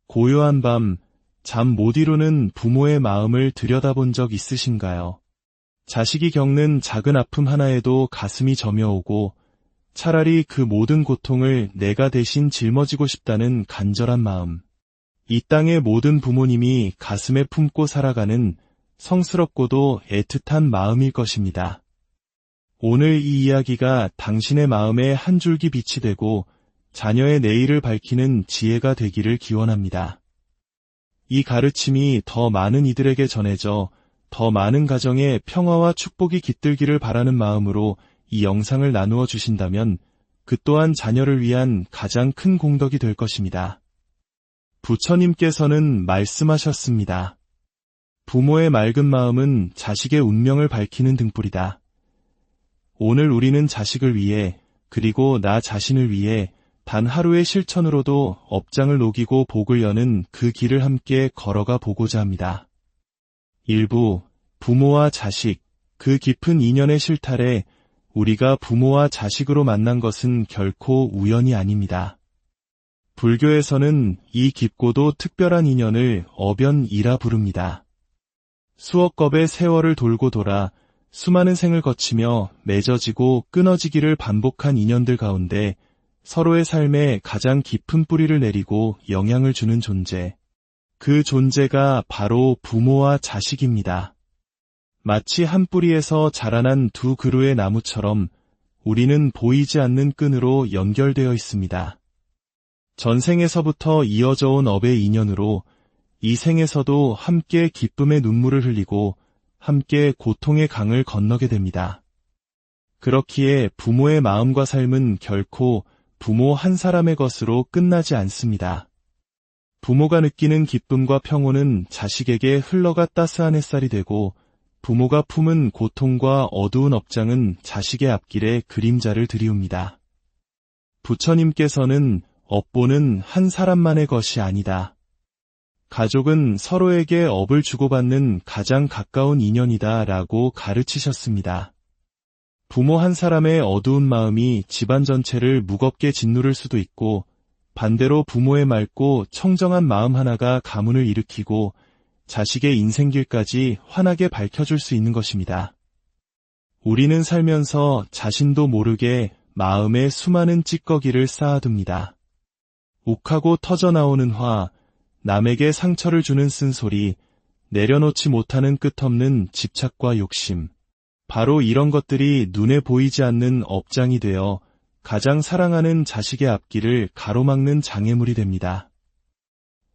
고요한 밤, 잠 못 이루는 부모의 마음을 들여다본 적 있으신가요? 자식이 겪는 작은 아픔 하나에도 가슴이 저며오고 차라리 그 모든 고통을 내가 대신 짊어지고 싶다는 간절한 마음. 이 땅의 모든 부모님이 가슴에 품고 살아가는 성스럽고도 애틋한 마음일 것입니다. 오늘 이 이야기가 당신의 마음에 한 줄기 빛이 되고 자녀의 내일을 밝히는 지혜가 되기를 기원합니다. 이 가르침이 더 많은 이들에게 전해져 더 많은 가정에 평화와 축복이 깃들기를 바라는 마음으로 이 영상을 나누어 주신다면 그 또한 자녀를 위한 가장 큰 공덕이 될 것입니다. 부처님께서는 말씀하셨습니다. 부모의 맑은 마음은 자식의 운명을 밝히는 등불이다. 오늘 우리는 자식을 위해 그리고 나 자신을 위해 단 하루의 실천으로도 업장을 녹이고 복을 여는 그 길을 함께 걸어가 보고자 합니다. 일부 부모와 자식, 그 깊은 인연의 실탈에 우리가 부모와 자식으로 만난 것은 결코 우연이 아닙니다. 불교에서는 이 깊고도 특별한 인연을 어변이라 부릅니다. 수억 겁의 세월을 돌고 돌아 수많은 생을 거치며 맺어지고 끊어지기를 반복한 인연들 가운데 서로의 삶에 가장 깊은 뿌리를 내리고 영향을 주는 존재. 그 존재가 바로 부모와 자식입니다. 마치 한 뿌리에서 자라난 두 그루의 나무처럼 우리는 보이지 않는 끈으로 연결되어 있습니다. 전생에서부터 이어져 온 업의 인연으로 이 생에서도 함께 기쁨의 눈물을 흘리고 함께 고통의 강을 건너게 됩니다. 그렇기에 부모의 마음과 삶은 결코 부모 한 사람의 것으로 끝나지 않습니다. 부모가 느끼는 기쁨과 평온은 자식에게 흘러가 따스한 햇살이 되고 부모가 품은 고통과 어두운 업장은 자식의 앞길에 그림자를 들이웁니다. 부처님께서는 업보는 한 사람만의 것이 아니다. 가족은 서로에게 업을 주고받는 가장 가까운 인연이다 라고 가르치셨습니다. 부모 한 사람의 어두운 마음이 집안 전체를 무겁게 짓누를 수도 있고 반대로 부모의 맑고 청정한 마음 하나가 가문을 일으키고 자식의 인생길까지 환하게 밝혀줄 수 있는 것입니다. 우리는 살면서 자신도 모르게 마음에 수많은 찌꺼기를 쌓아둡니다. 욱하고 터져나오는 화, 남에게 상처를 주는 쓴소리, 내려놓지 못하는 끝없는 집착과 욕심. 바로 이런 것들이 눈에 보이지 않는 업장이 되어 가장 사랑하는 자식의 앞길을 가로막는 장애물이 됩니다.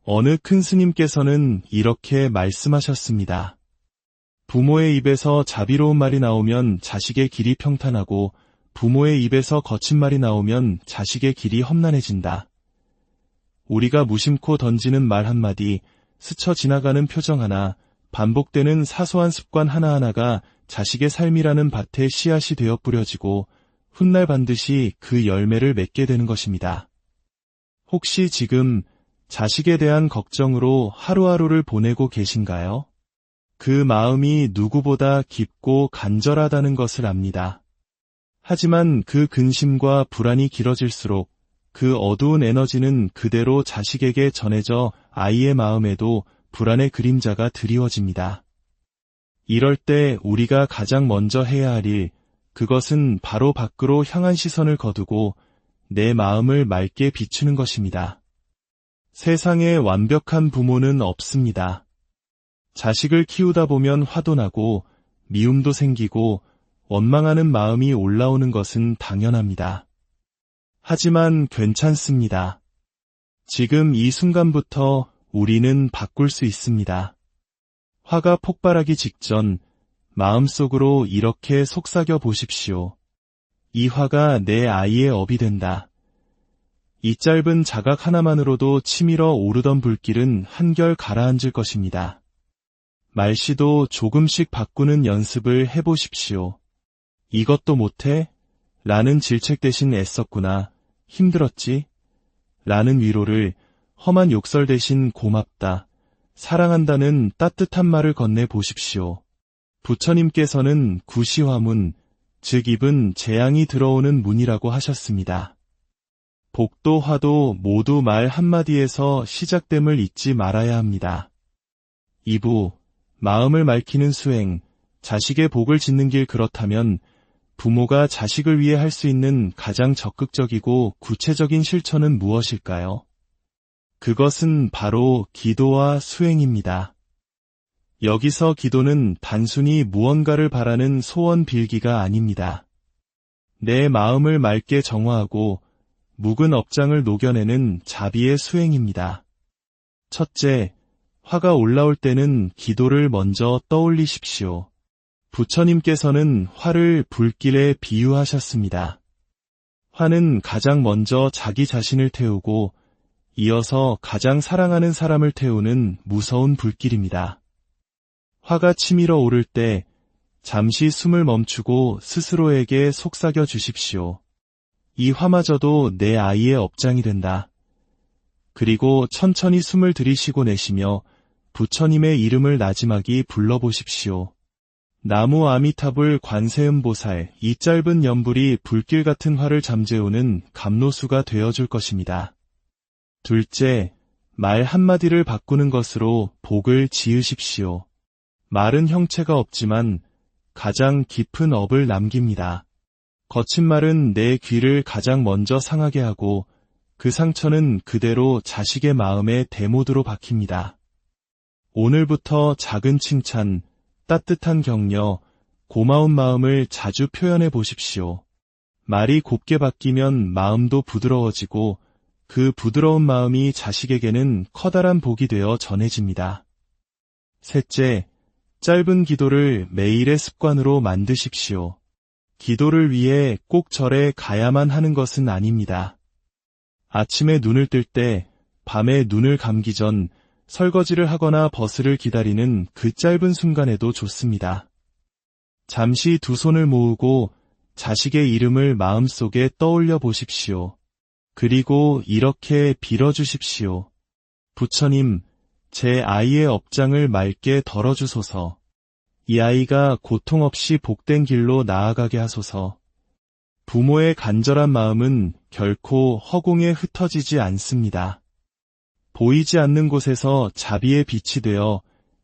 어느 큰 스님께서는 이렇게 말씀하셨습니다. 부모의 입에서 자비로운 말이 나오면 자식의 길이 평탄하고 부모의 입에서 거친 말이 나오면 자식의 길이 험난해진다. 우리가 무심코 던지는 말 한마디, 스쳐 지나가는 표정 하나, 반복되는 사소한 습관 하나하나가 자식의 삶이라는 밭에 씨앗이 되어 뿌려지고 훗날 반드시 그 열매를 맺게 되는 것입니다. 혹시 지금 자식에 대한 걱정으로 하루하루를 보내고 계신가요? 그 마음이 누구보다 깊고 간절하다는 것을 압니다. 하지만 그 근심과 불안이 길어질수록 그 어두운 에너지는 그대로 자식에게 전해져 아이의 마음에도 불안의 그림자가 드리워집니다. 이럴 때 우리가 가장 먼저 해야 할 일, 그것은 바로 밖으로 향한 시선을 거두고 내 마음을 맑게 비추는 것입니다. 세상에 완벽한 부모는 없습니다. 자식을 키우다 보면 화도 나고 미움도 생기고 원망하는 마음이 올라오는 것은 당연합니다. 하지만 괜찮습니다. 지금 이 순간부터 우리는 바꿀 수 있습니다. 화가 폭발하기 직전 마음속으로 이렇게 속삭여 보십시오. 이 화가 내 아이의 업이 된다. 이 짧은 자각 하나만으로도 치밀어 오르던 불길은 한결 가라앉을 것입니다. 말씨도 조금씩 바꾸는 연습을 해보십시오. 이것도 못해? 라는 질책 대신 애썼구나. 힘들었지? 라는 위로를, 험한 욕설 대신 고맙다, 사랑한다는 따뜻한 말을 건네 보십시오. 부처님께서는 구시화문, 즉 입은 재앙이 들어오는 문이라고 하셨습니다. 복도 화도 모두 말 한마디에서 시작됨을 잊지 말아야 합니다. 2부, 마음을 맑히는 수행, 자식의 복을 짓는 길. 그렇다면 부모가 자식을 위해 할 수 있는 가장 적극적이고 구체적인 실천은 무엇일까요? 그것은 바로 기도와 수행입니다. 여기서 기도는 단순히 무언가를 바라는 소원 빌기가 아닙니다. 내 마음을 맑게 정화하고 묵은 업장을 녹여내는 자비의 수행입니다. 첫째, 화가 올라올 때는 기도를 먼저 떠올리십시오. 부처님께서는 화를 불길에 비유하셨습니다. 화는 가장 먼저 자기 자신을 태우고 이어서 가장 사랑하는 사람을 태우는 무서운 불길입니다. 화가 치밀어 오를 때 잠시 숨을 멈추고 스스로에게 속삭여 주십시오. 이 화마저도 내 아이의 업장이 된다. 그리고 천천히 숨을 들이쉬고 내쉬며 부처님의 이름을 나지막이 불러보십시오. 나무 아미타불 관세음보살. 이 짧은 연불이 불길 같은 화를 잠재우는 감로수가 되어줄 것입니다. 둘째, 말 한마디를 바꾸는 것으로 복을 지으십시오. 말은 형체가 없지만 가장 깊은 업을 남깁니다. 거친 말은 내 귀를 가장 먼저 상하게 하고 그 상처는 그대로 자식의 마음에 대못으로 박힙니다. 오늘부터 작은 칭찬, 따뜻한 격려, 고마운 마음을 자주 표현해 보십시오. 말이 곱게 바뀌면 마음도 부드러워지고 그 부드러운 마음이 자식에게는 커다란 복이 되어 전해집니다. 셋째, 짧은 기도를 매일의 습관으로 만드십시오. 기도를 위해 꼭 절에 가야만 하는 것은 아닙니다. 아침에 눈을 뜰 때, 밤에 눈을 감기 전 설거지를 하거나 버스를 기다리는 그 짧은 순간에도 좋습니다. 잠시 두 손을 모으고 자식의 이름을 마음속에 떠올려 보십시오. 그리고 이렇게 빌어주십시오. 부처님, 제 아이의 업장을 맑게 덜어주소서. 이 아이가 고통 없이 복된 길로 나아가게 하소서. 부모의 간절한 마음은 결코 허공에 흩어지지 않습니다. 보이지 않는 곳에서 자비의 빛이 되어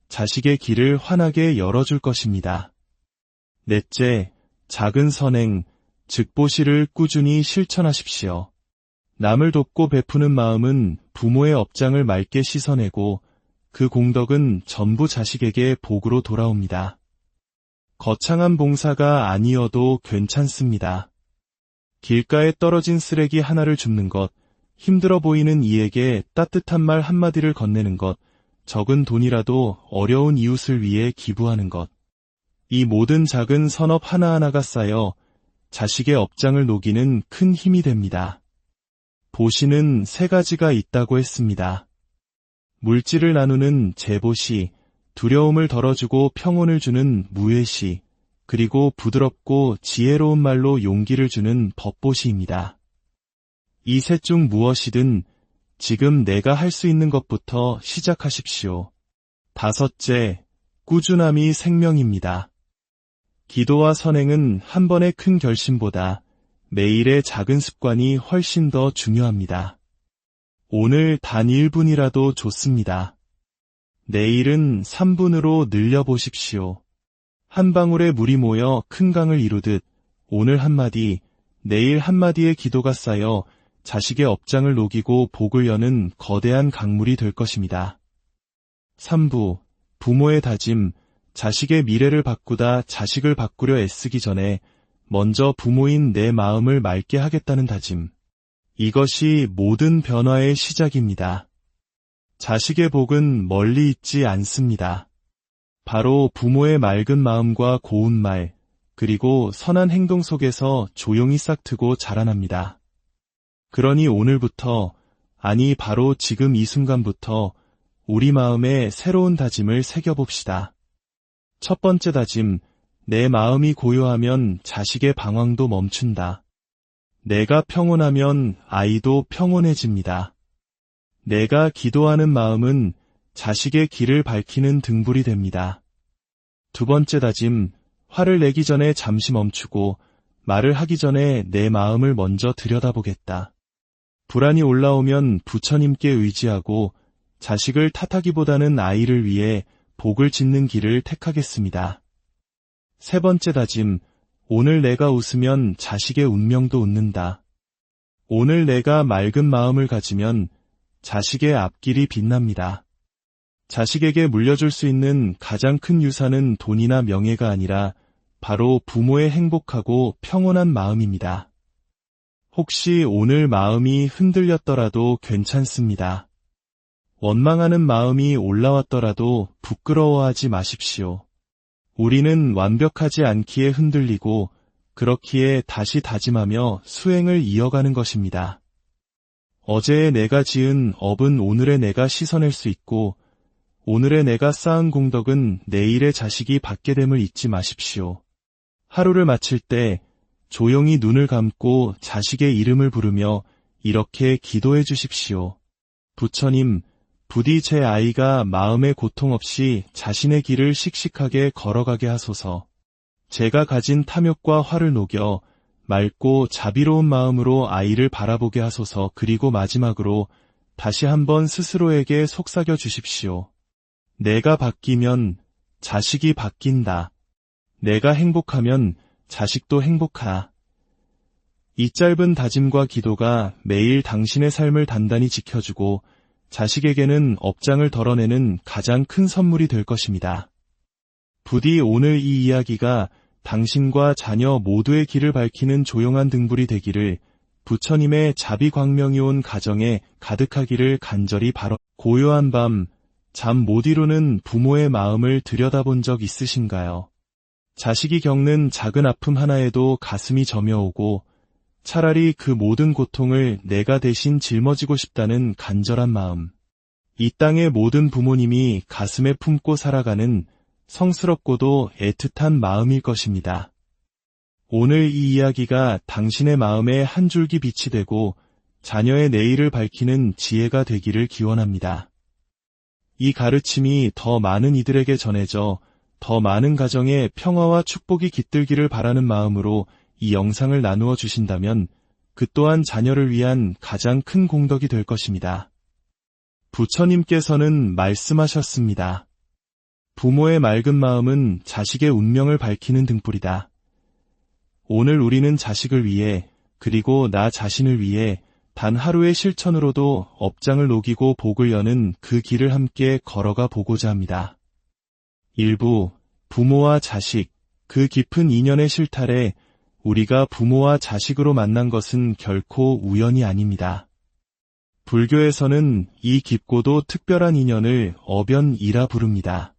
자식의 길을 환하게 열어줄 것입니다. 넷째, 작은 선행, 즉 보시를 꾸준히 실천하십시오. 남을 돕고 베푸는 마음은 부모의 업장을 맑게 씻어내고 그 공덕은 전부 자식에게 복으로 돌아옵니다. 거창한 봉사가 아니어도 괜찮습니다. 길가에 떨어진 쓰레기 하나를 줍는 것, 힘들어 보이는 이에게 따뜻한 말 한마디를 건네는 것, 적은 돈이라도 어려운 이웃을 위해 기부하는 것. 이 모든 작은 선업 하나하나가 쌓여 자식의 업장을 녹이는 큰 힘이 됩니다. 보시는 세 가지가 있다고 했습니다. 물질을 나누는 제보시, 두려움을 덜어주고 평온을 주는 무예시, 그리고 부드럽고 지혜로운 말로 용기를 주는 법보시입니다. 이 셋 중 무엇이든 지금 내가 할 수 있는 것부터 시작하십시오. 다섯째, 꾸준함이 생명입니다. 기도와 선행은 한 번의 큰 결심보다 매일의 작은 습관이 훨씬 더 중요합니다. 오늘 단 1분이라도 좋습니다. 내일은 3분으로 늘려보십시오. 한 방울의 물이 모여 큰 강을 이루듯 오늘 한마디, 내일 한마디의 기도가 쌓여 자식의 업장을 녹이고 복을 여는 거대한 강물이 될 것입니다. 3부, 부모의 다짐, 자식의 미래를 바꾸다 자식을 바꾸려 애쓰기 전에 먼저 부모인 내 마음을 맑게 하겠다는 다짐. 이것이 모든 변화의 시작입니다. 자식의 복은 멀리 있지 않습니다. 바로 부모의 맑은 마음과 고운 말, 그리고 선한 행동 속에서 조용히 싹트고 자라납니다. 그러니 오늘부터, 아니 바로 지금 이 순간부터 우리 마음에 새로운 다짐을 새겨봅시다. 첫 번째 다짐, 내 마음이 고요하면 자식의 방황도 멈춘다. 내가 평온하면 아이도 평온해집니다. 내가 기도하는 마음은 자식의 길을 밝히는 등불이 됩니다. 두 번째 다짐, 화를 내기 전에 잠시 멈추고 말을 하기 전에 내 마음을 먼저 들여다보겠다. 불안이 올라오면 부처님께 의지하고 자식을 탓하기보다는 아이를 위해 복을 짓는 길을 택하겠습니다. 세 번째 다짐, 오늘 내가 웃으면 자식의 운명도 웃는다. 오늘 내가 맑은 마음을 가지면 자식의 앞길이 빛납니다. 자식에게 물려줄 수 있는 가장 큰 유산은 돈이나 명예가 아니라 바로 부모의 행복하고 평온한 마음입니다. 혹시 오늘 마음이 흔들렸더라도 괜찮습니다. 원망하는 마음이 올라왔더라도 부끄러워하지 마십시오. 우리는 완벽하지 않기에 흔들리고 그렇기에 다시 다짐하며 수행을 이어가는 것입니다. 어제의 내가 지은 업은 오늘의 내가 씻어낼 수 있고 오늘의 내가 쌓은 공덕은 내일의 자식이 받게 됨을 잊지 마십시오. 하루를 마칠 때 조용히 눈을 감고 자식의 이름을 부르며 이렇게 기도해 주십시오. 부처님, 부디 제 아이가 마음의 고통 없이 자신의 길을 씩씩하게 걸어가게 하소서. 제가 가진 탐욕과 화를 녹여 맑고 자비로운 마음으로 아이를 바라보게 하소서. 그리고 마지막으로 다시 한번 스스로에게 속삭여 주십시오. 내가 바뀌면 자식이 바뀐다. 내가 행복하면 자식도 행복하다. 이 짧은 다짐과 기도가 매일 당신의 삶을 단단히 지켜주고 자식에게는 업장을 덜어내는 가장 큰 선물이 될 것입니다. 부디 오늘 이 이야기가 당신과 자녀 모두의 길을 밝히는 조용한 등불이 되기를, 부처님의 자비광명이 온 가정에 가득하기를 간절히 바라. 고요한 밤, 잠 못 이루는 부모의 마음을 들여다본 적 있으신가요? 자식이 겪는 작은 아픔 하나에도 가슴이 저며오고 차라리 그 모든 고통을 내가 대신 짊어지고 싶다는 간절한 마음. 이 땅의 모든 부모님이 가슴에 품고 살아가는 성스럽고도 애틋한 마음일 것입니다. 오늘 이 이야기가 당신의 마음에 한 줄기 빛이 되고 자녀의 내일을 밝히는 지혜가 되기를 기원합니다. 이 가르침이 더 많은 이들에게 전해져 더 많은 가정에 평화와 축복이 깃들기를 바라는 마음으로 이 영상을 나누어 주신다면 그 또한 자녀를 위한 가장 큰 공덕이 될 것입니다. 부처님께서는 말씀하셨습니다. 부모의 맑은 마음은 자식의 운명을 밝히는 등불이다. 오늘 우리는 자식을 위해, 그리고 나 자신을 위해 단 하루의 실천으로도 업장을 녹이고 복을 여는 그 길을 함께 걸어가 보고자 합니다. 일부, 부모와 자식, 그 깊은 인연의 실탈에 우리가 부모와 자식으로 만난 것은 결코 우연이 아닙니다. 불교에서는 이 깊고도 특별한 인연을 어변이라 부릅니다.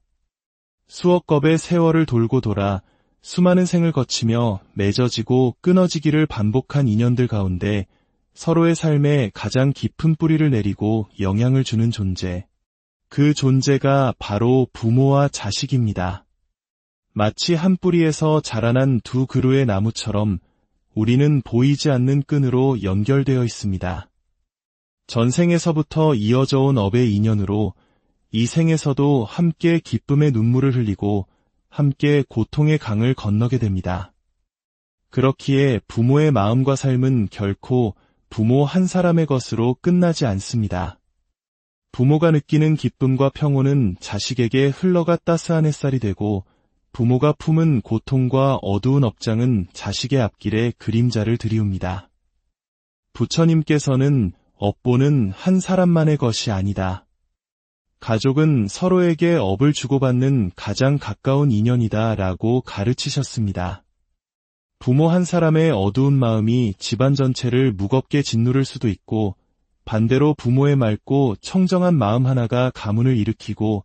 수억 겁의 세월을 돌고 돌아 수많은 생을 거치며 맺어지고 끊어지기를 반복한 인연들 가운데 서로의 삶에 가장 깊은 뿌리를 내리고 영향을 주는 존재. 그 존재가 바로 부모와 자식입니다. 마치 한 뿌리에서 자라난 두 그루의 나무처럼 우리는 보이지 않는 끈으로 연결되어 있습니다. 전생에서부터 이어져 온 업의 인연으로 이 생에서도 함께 기쁨의 눈물을 흘리고 함께 고통의 강을 건너게 됩니다. 그렇기에 부모의 마음과 삶은 결코 부모 한 사람의 것으로 끝나지 않습니다. 부모가 느끼는 기쁨과 평온은 자식에게 흘러가 따스한 햇살이 되고 부모가 품은 고통과 어두운 업장은 자식의 앞길에 그림자를 들이웁니다. 부처님께서는 업보는 한 사람만의 것이 아니다. 가족은 서로에게 업을 주고받는 가장 가까운 인연이다 라고 가르치셨습니다. 부모 한 사람의 어두운 마음이 집안 전체를 무겁게 짓누를 수도 있고 반대로 부모의 맑고 청정한 마음 하나가 가문을 일으키고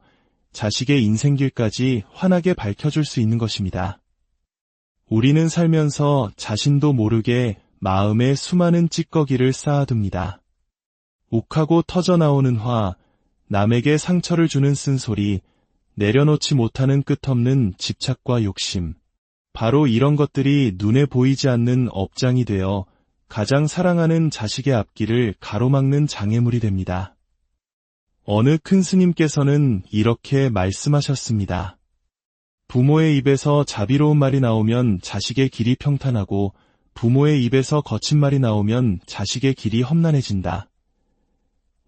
자식의 인생길까지 환하게 밝혀줄 수 있는 것입니다. 우리는 살면서 자신도 모르게 마음에 수많은 찌꺼기를 쌓아둡니다. 욱하고 터져나오는 화, 남에게 상처를 주는 쓴소리, 내려놓지 못하는 끝없는 집착과 욕심. 바로 이런 것들이 눈에 보이지 않는 업장이 되어 가장 사랑하는 자식의 앞길을 가로막는 장애물이 됩니다. 어느 큰 스님께서는 이렇게 말씀하셨습니다. 부모의 입에서 자비로운 말이 나오면 자식의 길이 평탄하고 부모의 입에서 거친 말이 나오면 자식의 길이 험난해진다.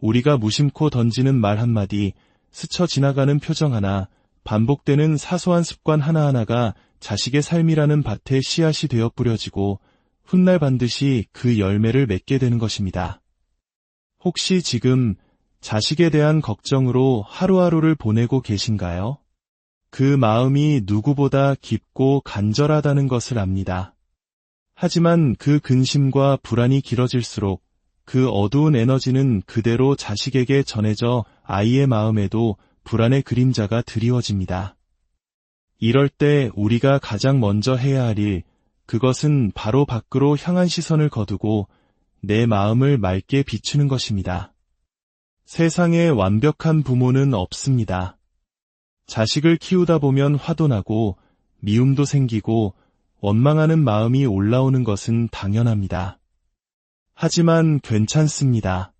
우리가 무심코 던지는 말 한마디, 스쳐 지나가는 표정 하나, 반복되는 사소한 습관 하나하나가 자식의 삶이라는 밭에 씨앗이 되어 뿌려지고 훗날 반드시 그 열매를 맺게 되는 것입니다. 혹시 지금 자식에 대한 걱정으로 하루하루를 보내고 계신가요? 그 마음이 누구보다 깊고 간절하다는 것을 압니다. 하지만 그 근심과 불안이 길어질수록 그 어두운 에너지는 그대로 자식에게 전해져 아이의 마음에도 불안의 그림자가 드리워집니다. 이럴 때 우리가 가장 먼저 해야 할 일, 그것은 바로 밖으로 향한 시선을 거두고 내 마음을 맑게 비추는 것입니다. 세상에 완벽한 부모는 없습니다. 자식을 키우다 보면 화도 나고 미움도 생기고 원망하는 마음이 올라오는 것은 당연합니다. 하지만 괜찮습니다.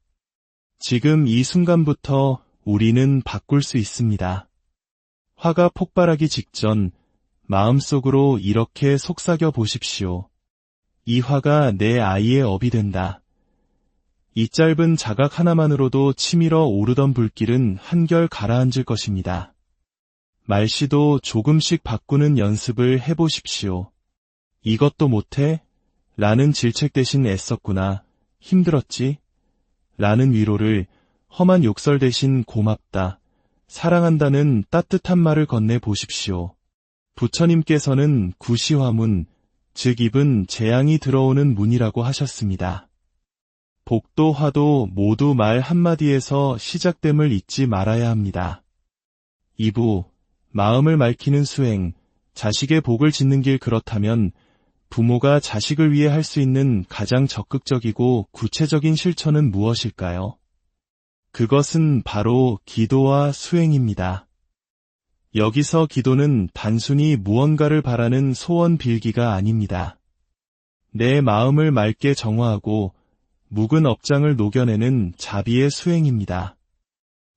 지금 이 순간부터 우리는 바꿀 수 있습니다. 화가 폭발하기 직전 마음속으로 이렇게 속삭여 보십시오. 이 화가 내 아이의 업이 된다. 이 짧은 자각 하나만으로도 치밀어 오르던 불길은 한결 가라앉을 것입니다. 말씨도 조금씩 바꾸는 연습을 해보십시오. 이것도 못해? 라는 질책 대신 애썼구나. 힘들었지? 라는 위로를, 험한 욕설 대신 고맙다, 사랑한다는 따뜻한 말을 건네 보십시오. 부처님께서는 구시화문, 즉 입은 재앙이 들어오는 문이라고 하셨습니다. 복도 화도 모두 말 한마디에서 시작됨을 잊지 말아야 합니다. 2부, 마음을 맑히는 수행, 자식의 복을 짓는 길. 그렇다면 부모가 자식을 위해 할 수 있는 가장 적극적이고 구체적인 실천은 무엇일까요? 그것은 바로 기도와 수행입니다. 여기서 기도는 단순히 무언가를 바라는 소원 빌기가 아닙니다. 내 마음을 맑게 정화하고 묵은 업장을 녹여내는 자비의 수행입니다.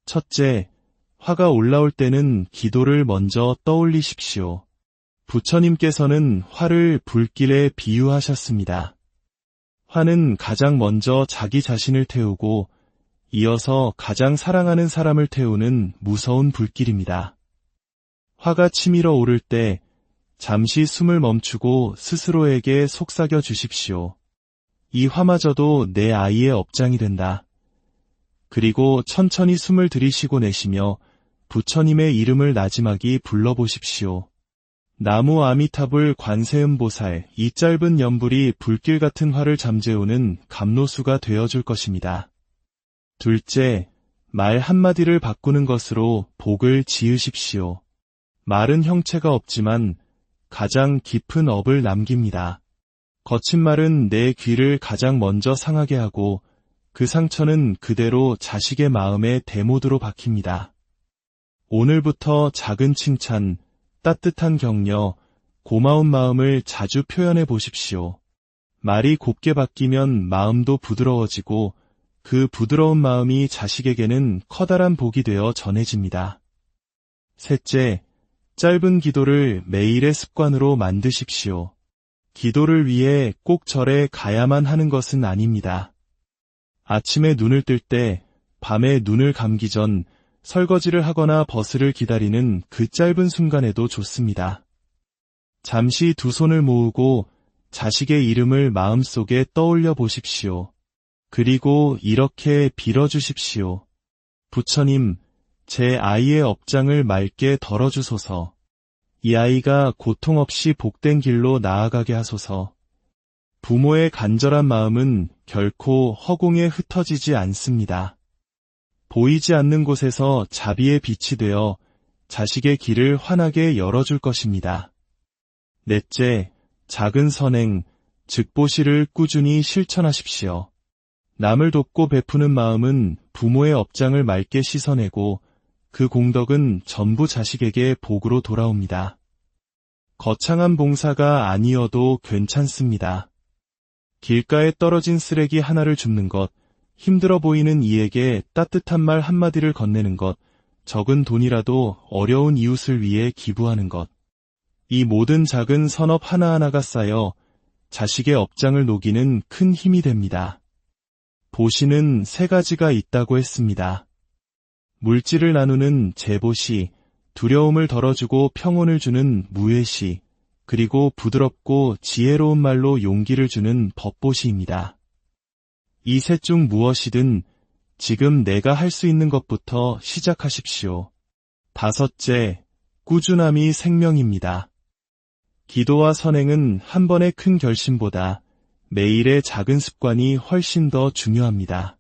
첫째, 화가 올라올 때는 기도를 먼저 떠올리십시오. 부처님께서는 화를 불길에 비유하셨습니다. 화는 가장 먼저 자기 자신을 태우고 이어서 가장 사랑하는 사람을 태우는 무서운 불길입니다. 화가 치밀어 오를 때 잠시 숨을 멈추고 스스로에게 속삭여 주십시오. 이 화마저도 내 아이의 업장이 된다. 그리고 천천히 숨을 들이쉬고 내쉬며 부처님의 이름을 나지막이 불러보십시오. 나무 아미타불 관세음보살. 이 짧은 연불이 불길 같은 화를 잠재우는 감로수가 되어줄 것입니다. 둘째, 말 한마디를 바꾸는 것으로 복을 지으십시오. 말은 형체가 없지만 가장 깊은 업을 남깁니다. 거친 말은 내 귀를 가장 먼저 상하게 하고 그 상처는 그대로 자식의 마음에 대못으로 박힙니다. 오늘부터 작은 칭찬, 따뜻한 격려, 고마운 마음을 자주 표현해 보십시오. 말이 곱게 바뀌면 마음도 부드러워지고 그 부드러운 마음이 자식에게는 커다란 복이 되어 전해집니다. 셋째, 짧은 기도를 매일의 습관으로 만드십시오. 기도를 위해 꼭 절에 가야만 하는 것은 아닙니다. 아침에 눈을 뜰 때, 밤에 눈을 감기 전 설거지를 하거나 버스를 기다리는 그 짧은 순간에도 좋습니다. 잠시 두 손을 모으고 자식의 이름을 마음속에 떠올려 보십시오. 그리고 이렇게 빌어주십시오. 부처님, 제 아이의 업장을 맑게 덜어주소서. 이 아이가 고통 없이 복된 길로 나아가게 하소서. 부모의 간절한 마음은 결코 허공에 흩어지지 않습니다. 보이지 않는 곳에서 자비의 빛이 되어 자식의 길을 환하게 열어줄 것입니다. 넷째, 작은 선행, 즉 보시를 꾸준히 실천하십시오. 남을 돕고 베푸는 마음은 부모의 업장을 맑게 씻어내고 그 공덕은 전부 자식에게 복으로 돌아옵니다. 거창한 봉사가 아니어도 괜찮습니다. 길가에 떨어진 쓰레기 하나를 줍는 것, 힘들어 보이는 이에게 따뜻한 말 한마디를 건네는 것, 적은 돈이라도 어려운 이웃을 위해 기부하는 것. 이 모든 작은 선업 하나하나가 쌓여 자식의 업장을 녹이는 큰 힘이 됩니다. 보시는 세 가지가 있다고 했습니다. 물질을 나누는 제보시, 두려움을 덜어주고 평온을 주는 무예시, 그리고 부드럽고 지혜로운 말로 용기를 주는 법보시입니다. 이 셋 중 무엇이든 지금 내가 할 수 있는 것부터 시작하십시오. 다섯째, 꾸준함이 생명입니다. 기도와 선행은 한 번의 큰 결심보다 매일의 작은 습관이 훨씬 더 중요합니다.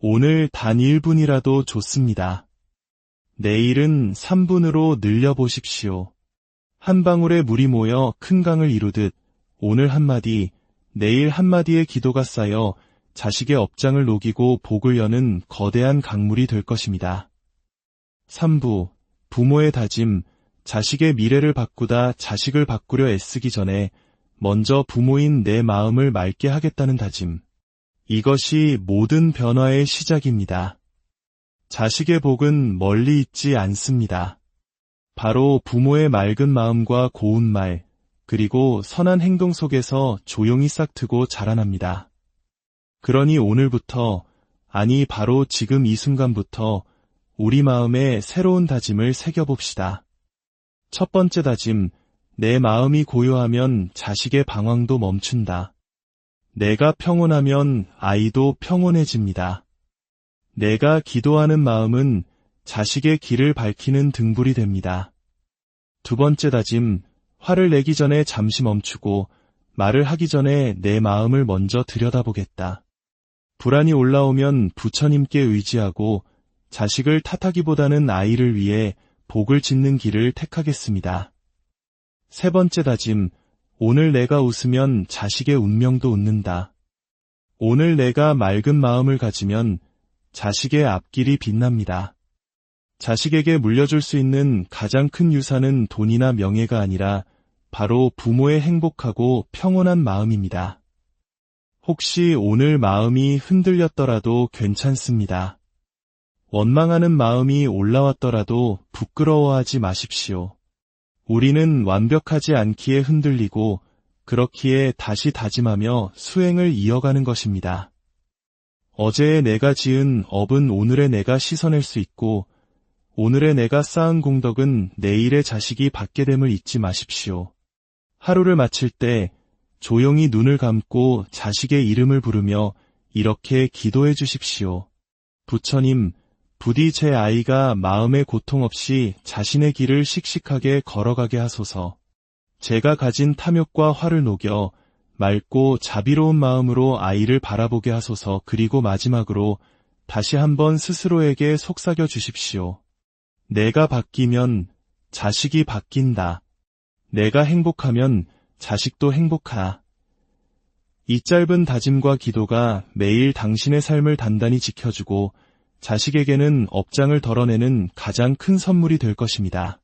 오늘 단 1분이라도 좋습니다. 내일은 3분으로 늘려보십시오. 한 방울의 물이 모여 큰 강을 이루듯 오늘 한마디, 내일 한마디의 기도가 쌓여 자식의 업장을 녹이고 복을 여는 거대한 강물이 될 것입니다. 3부, 부모의 다짐, 자식의 미래를 바꾸다 자식을 바꾸려 애쓰기 전에 먼저 부모인 내 마음을 맑게 하겠다는 다짐. 이것이 모든 변화의 시작입니다. 자식의 복은 멀리 있지 않습니다. 바로 부모의 맑은 마음과 고운 말, 그리고 선한 행동 속에서 조용히 싹트고 자라납니다. 그러니 오늘부터, 아니 바로 지금 이 순간부터 우리 마음에 새로운 다짐을 새겨봅시다. 첫 번째 다짐, 내 마음이 고요하면 자식의 방황도 멈춘다. 내가 평온하면 아이도 평온해집니다. 내가 기도하는 마음은 자식의 길을 밝히는 등불이 됩니다. 두 번째 다짐, 화를 내기 전에 잠시 멈추고 말을 하기 전에 내 마음을 먼저 들여다보겠다. 불안이 올라오면 부처님께 의지하고 자식을 탓하기보다는 아이를 위해 복을 짓는 길을 택하겠습니다. 세 번째 다짐, 오늘 내가 웃으면 자식의 운명도 웃는다. 오늘 내가 맑은 마음을 가지면 자식의 앞길이 빛납니다. 자식에게 물려줄 수 있는 가장 큰 유산은 돈이나 명예가 아니라 바로 부모의 행복하고 평온한 마음입니다. 혹시 오늘 마음이 흔들렸더라도 괜찮습니다. 원망하는 마음이 올라왔더라도 부끄러워하지 마십시오. 우리는 완벽하지 않기에 흔들리고 그렇기에 다시 다짐하며 수행을 이어가는 것입니다. 어제의 내가 지은 업은 오늘의 내가 씻어낼 수 있고 오늘의 내가 쌓은 공덕은 내일의 자식이 받게 됨을 잊지 마십시오. 하루를 마칠 때 조용히 눈을 감고 자식의 이름을 부르며 이렇게 기도해 주십시오. 부처님, 부디 제 아이가 마음의 고통 없이 자신의 길을 씩씩하게 걸어가게 하소서. 제가 가진 탐욕과 화를 녹여 맑고 자비로운 마음으로 아이를 바라보게 하소서. 그리고 마지막으로 다시 한번 스스로에게 속삭여 주십시오. 내가 바뀌면 자식이 바뀐다. 내가 행복하면 자식도 행복하. 이 짧은 다짐과 기도가 매일 당신의 삶을 단단히 지켜주고 자식에게는 업장을 덜어내는 가장 큰 선물이 될 것입니다.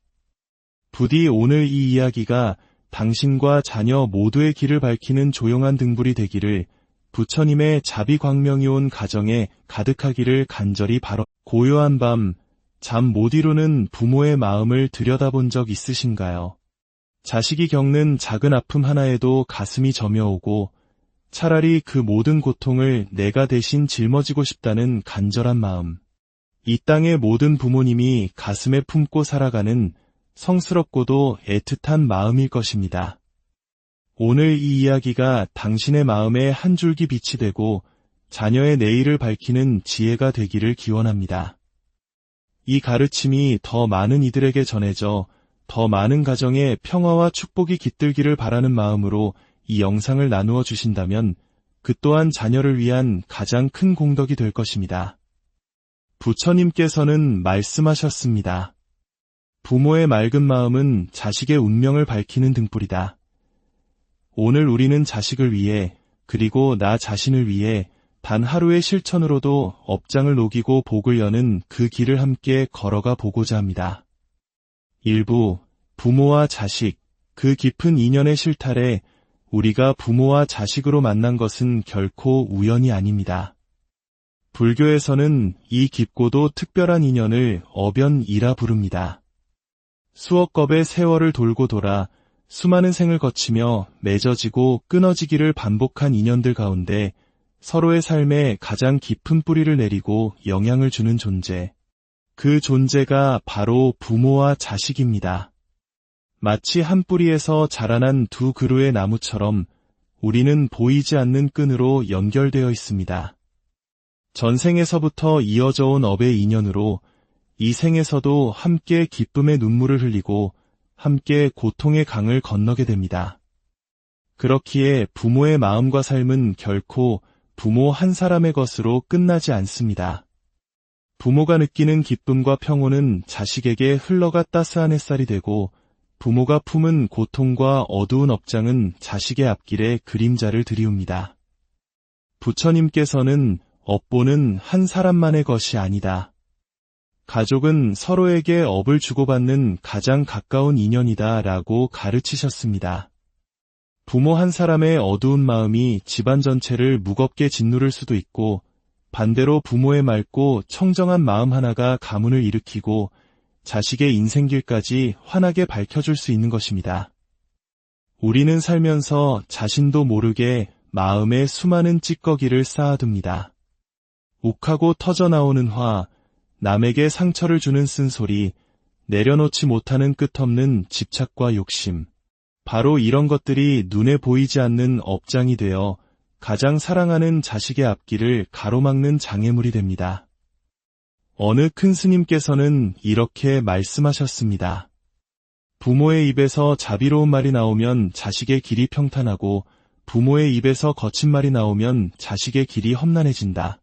부디 오늘 이 이야기가 당신과 자녀 모두의 길을 밝히는 조용한 등불이 되기를 부처님의 자비광명이 온 가정에 가득하기를 간절히 바라. 고요한 밤, 잠 못 이루는 부모의 마음을 들여다본 적 있으신가요? 자식이 겪는 작은 아픔 하나에도 가슴이 저며오고 차라리 그 모든 고통을 내가 대신 짊어지고 싶다는 간절한 마음. 이 땅의 모든 부모님이 가슴에 품고 살아가는 성스럽고도 애틋한 마음일 것입니다. 오늘 이 이야기가 당신의 마음에 한 줄기 빛이 되고 자녀의 내일을 밝히는 지혜가 되기를 기원합니다. 이 가르침이 더 많은 이들에게 전해져 더 많은 가정에 평화와 축복이 깃들기를 바라는 마음으로 이 영상을 나누어 주신다면 그 또한 자녀를 위한 가장 큰 공덕이 될 것입니다. 부처님께서는 말씀하셨습니다. 부모의 맑은 마음은 자식의 운명을 밝히는 등불이다. 오늘 우리는 자식을 위해 그리고 나 자신을 위해 단 하루의 실천으로도 업장을 녹이고 복을 여는 그 길을 함께 걸어가 보고자 합니다. 1부 부모와 자식, 그 깊은 인연의 실탈에 우리가 부모와 자식으로 만난 것은 결코 우연이 아닙니다. 불교에서는 이 깊고도 특별한 인연을 어변이라 부릅니다. 수억 겁의 세월을 돌고 돌아 수많은 생을 거치며 맺어지고 끊어지기를 반복한 인연들 가운데 서로의 삶에 가장 깊은 뿌리를 내리고 영향을 주는 존재. 그 존재가 바로 부모와 자식입니다. 마치 한 뿌리에서 자라난 두 그루의 나무처럼 우리는 보이지 않는 끈으로 연결되어 있습니다. 전생에서부터 이어져 온 업의 인연으로 이 생에서도 함께 기쁨의 눈물을 흘리고 함께 고통의 강을 건너게 됩니다. 그렇기에 부모의 마음과 삶은 결코 부모 한 사람의 것으로 끝나지 않습니다. 부모가 느끼는 기쁨과 평온은 자식에게 흘러가 따스한 햇살이 되고 부모가 품은 고통과 어두운 업장은 자식의 앞길에 그림자를 드리웁니다. 부처님께서는 업보는 한 사람만의 것이 아니다. 가족은 서로에게 업을 주고받는 가장 가까운 인연이다 라고 가르치셨습니다. 부모 한 사람의 어두운 마음이 집안 전체를 무겁게 짓누를 수도 있고 반대로 부모의 맑고 청정한 마음 하나가 가문을 일으키고 자식의 인생길까지 환하게 밝혀줄 수 있는 것입니다. 우리는 살면서 자신도 모르게 마음에 수많은 찌꺼기를 쌓아둡니다. 욱하고 터져나오는 화, 남에게 상처를 주는 쓴소리, 내려놓지 못하는 끝없는 집착과 욕심. 바로 이런 것들이 눈에 보이지 않는 업장이 되어 가장 사랑하는 자식의 앞길을 가로막는 장애물이 됩니다. 어느 큰 스님께서는 이렇게 말씀하셨습니다. 부모의 입에서 자비로운 말이 나오면 자식의 길이 평탄하고 부모의 입에서 거친 말이 나오면 자식의 길이 험난해진다.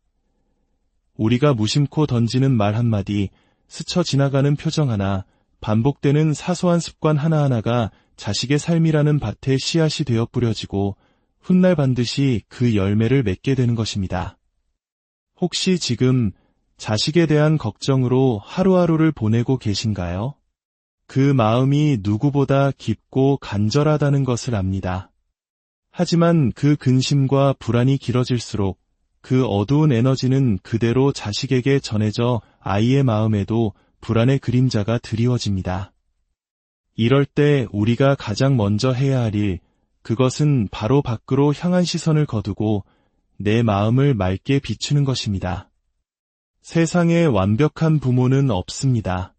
우리가 무심코 던지는 말 한마디, 스쳐 지나가는 표정 하나, 반복되는 사소한 습관 하나하나가 자식의 삶이라는 밭에 씨앗이 되어 뿌려지고 훗날 반드시 그 열매를 맺게 되는 것입니다. 혹시 지금 자식에 대한 걱정으로 하루하루를 보내고 계신가요? 그 마음이 누구보다 깊고 간절하다는 것을 압니다. 하지만 그 근심과 불안이 길어질수록 그 어두운 에너지는 그대로 자식에게 전해져 아이의 마음에도 불안의 그림자가 드리워집니다. 이럴 때 우리가 가장 먼저 해야 할 일, 그것은 바로 밖으로 향한 시선을 거두고 내 마음을 맑게 비추는 것입니다. 세상에 완벽한 부모는 없습니다.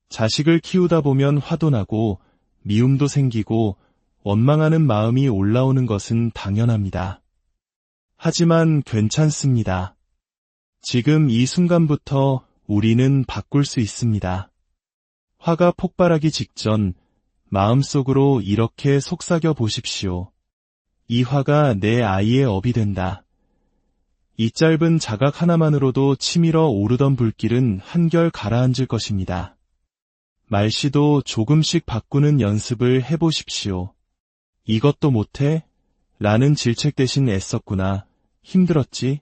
자식을 키우다 보면 화도 나고 미움도 생기고 원망하는 마음이 올라오는 것은 당연합니다. 하지만 괜찮습니다. 지금 이 순간부터 우리는 바꿀 수 있습니다. 화가 폭발하기 직전 마음속으로 이렇게 속삭여 보십시오. 이 화가 내 아이의 업이 된다. 이 짧은 자각 하나만으로도 치밀어 오르던 불길은 한결 가라앉을 것입니다. 말씨도 조금씩 바꾸는 연습을 해보십시오. 이것도 못해? 라는 질책 대신 애썼구나. 힘들었지?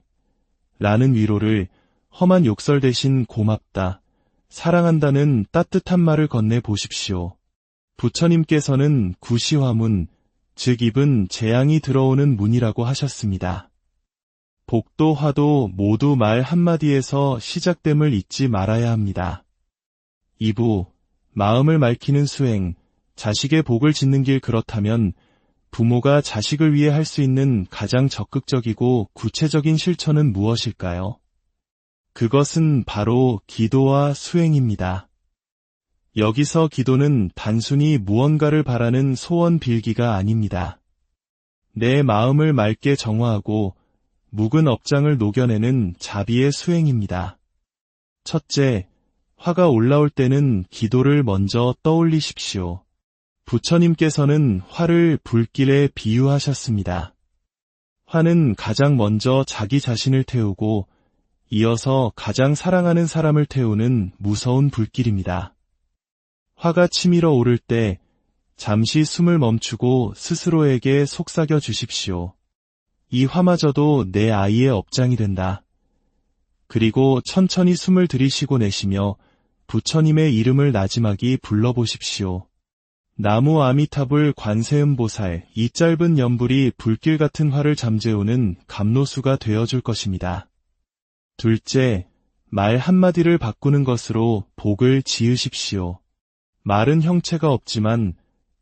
라는 위로를, 험한 욕설 대신 고맙다, 사랑한다는 따뜻한 말을 건네보십시오. 부처님께서는 구시화문, 즉 입은 재앙이 들어오는 문이라고 하셨습니다. 복도 화도 모두 말 한마디에서 시작됨을 잊지 말아야 합니다. 2부, 마음을 맑히는 수행, 자식의 복을 짓는 길. 그렇다면 부모가 자식을 위해 할 수 있는 가장 적극적이고 구체적인 실천은 무엇일까요? 그것은 바로 기도와 수행입니다. 여기서 기도는 단순히 무언가를 바라는 소원 빌기가 아닙니다. 내 마음을 맑게 정화하고 묵은 업장을 녹여내는 자비의 수행입니다. 첫째, 화가 올라올 때는 기도를 먼저 떠올리십시오. 부처님께서는 화를 불길에 비유하셨습니다. 화는 가장 먼저 자기 자신을 태우고 이어서 가장 사랑하는 사람을 태우는 무서운 불길입니다. 화가 치밀어 오를 때 잠시 숨을 멈추고 스스로에게 속삭여 주십시오. 이 화마저도 내 아이의 업장이 된다. 그리고 천천히 숨을 들이쉬고 내쉬며 부처님의 이름을 나지막이 불러보십시오. 나무 아미타불 관세음보살. 이 짧은 연불이 불길 같은 화를 잠재우는 감로수가 되어줄 것입니다. 둘째, 말 한마디를 바꾸는 것으로 복을 지으십시오. 말은 형체가 없지만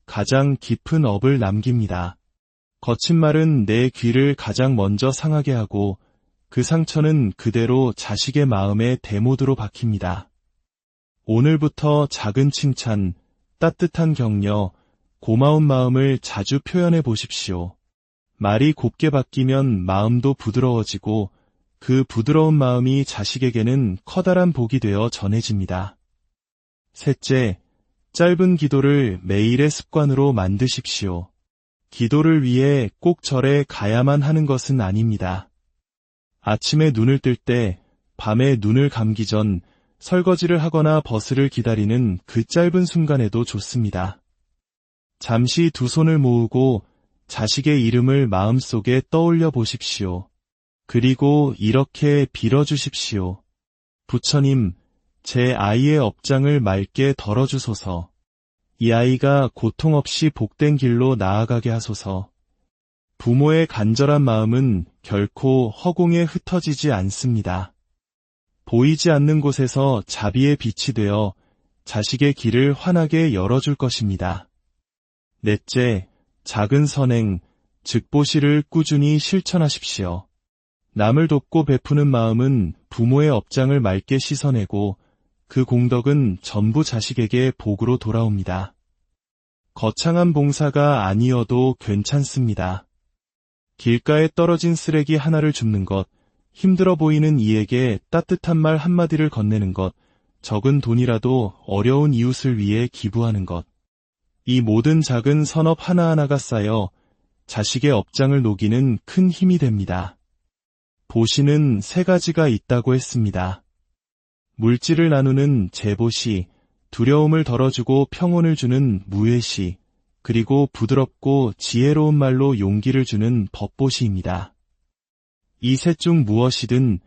가장 깊은 업을 남깁니다. 거친 말은 내 귀를 가장 먼저 상하게 하고 그 상처는 그대로 자식의 마음에 대못으로 박힙니다. 오늘부터 작은 칭찬, 따뜻한 격려, 고마운 마음을 자주 표현해 보십시오. 말이 곱게 바뀌면 마음도 부드러워지고 그 부드러운 마음이 자식에게는 커다란 복이 되어 전해집니다. 셋째, 짧은 기도를 매일의 습관으로 만드십시오. 기도를 위해 꼭 절에 가야만 하는 것은 아닙니다. 아침에 눈을 뜰 때, 밤에 눈을 감기 전 설거지를 하거나 버스를 기다리는 그 짧은 순간에도 좋습니다. 잠시 두 손을 모으고 자식의 이름을 마음속에 떠올려 보십시오. 그리고 이렇게 빌어주십시오. 부처님, 제 아이의 업장을 맑게 덜어주소서. 이 아이가 고통 없이 복된 길로 나아가게 하소서. 부모의 간절한 마음은 결코 허공에 흩어지지 않습니다. 보이지 않는 곳에서 자비의 빛이 되어 자식의 길을 환하게 열어줄 것입니다. 넷째, 작은 선행, 즉 보시를 꾸준히 실천하십시오. 남을 돕고 베푸는 마음은 부모의 업장을 맑게 씻어내고 그 공덕은 전부 자식에게 복으로 돌아옵니다. 거창한 봉사가 아니어도 괜찮습니다. 길가에 떨어진 쓰레기 하나를 줍는 것, 힘들어 보이는 이에게 따뜻한 말 한마디를 건네는 것, 적은 돈이라도 어려운 이웃을 위해 기부하는 것. 이 모든 작은 선업 하나하나가 쌓여 자식의 업장을 녹이는 큰 힘이 됩니다. 보시는 세 가지가 있다고 했습니다. 물질을 나누는 제보시, 두려움을 덜어주고 평온을 주는 무예시, 그리고 부드럽고 지혜로운 말로 용기를 주는 법보시입니다. 이 셋 중 무엇이든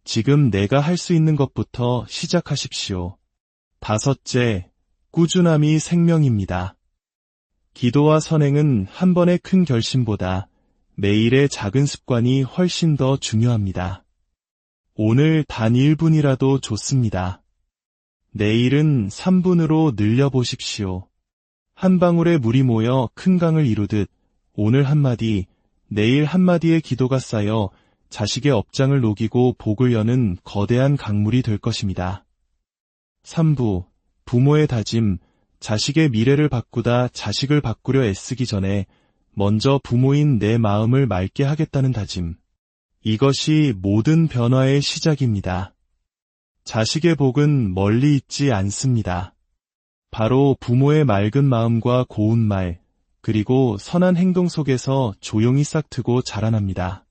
지금 내가 할 수 있는 것부터 시작하십시오. 다섯째, 꾸준함이 생명입니다. 기도와 선행은 한 번의 큰 결심보다 매일의 작은 습관이 훨씬 더 중요합니다. 오늘 단 1분이라도 좋습니다. 내일은 3분으로 늘려보십시오. 한 방울의 물이 모여 큰 강을 이루듯 오늘 한마디, 내일 한마디의 기도가 쌓여 자식의 업장을 녹이고 복을 여는 거대한 강물이 될 것입니다. 3부, 부모의 다짐, 자식의 미래를 바꾸다 자식을 바꾸려 애쓰기 전에 먼저 부모인 내 마음을 맑게 하겠다는 다짐. 이것이 모든 변화의 시작입니다. 자식의 복은 멀리 있지 않습니다. 바로 부모의 맑은 마음과 고운 말, 그리고 선한 행동 속에서 조용히 싹트고 자라납니다.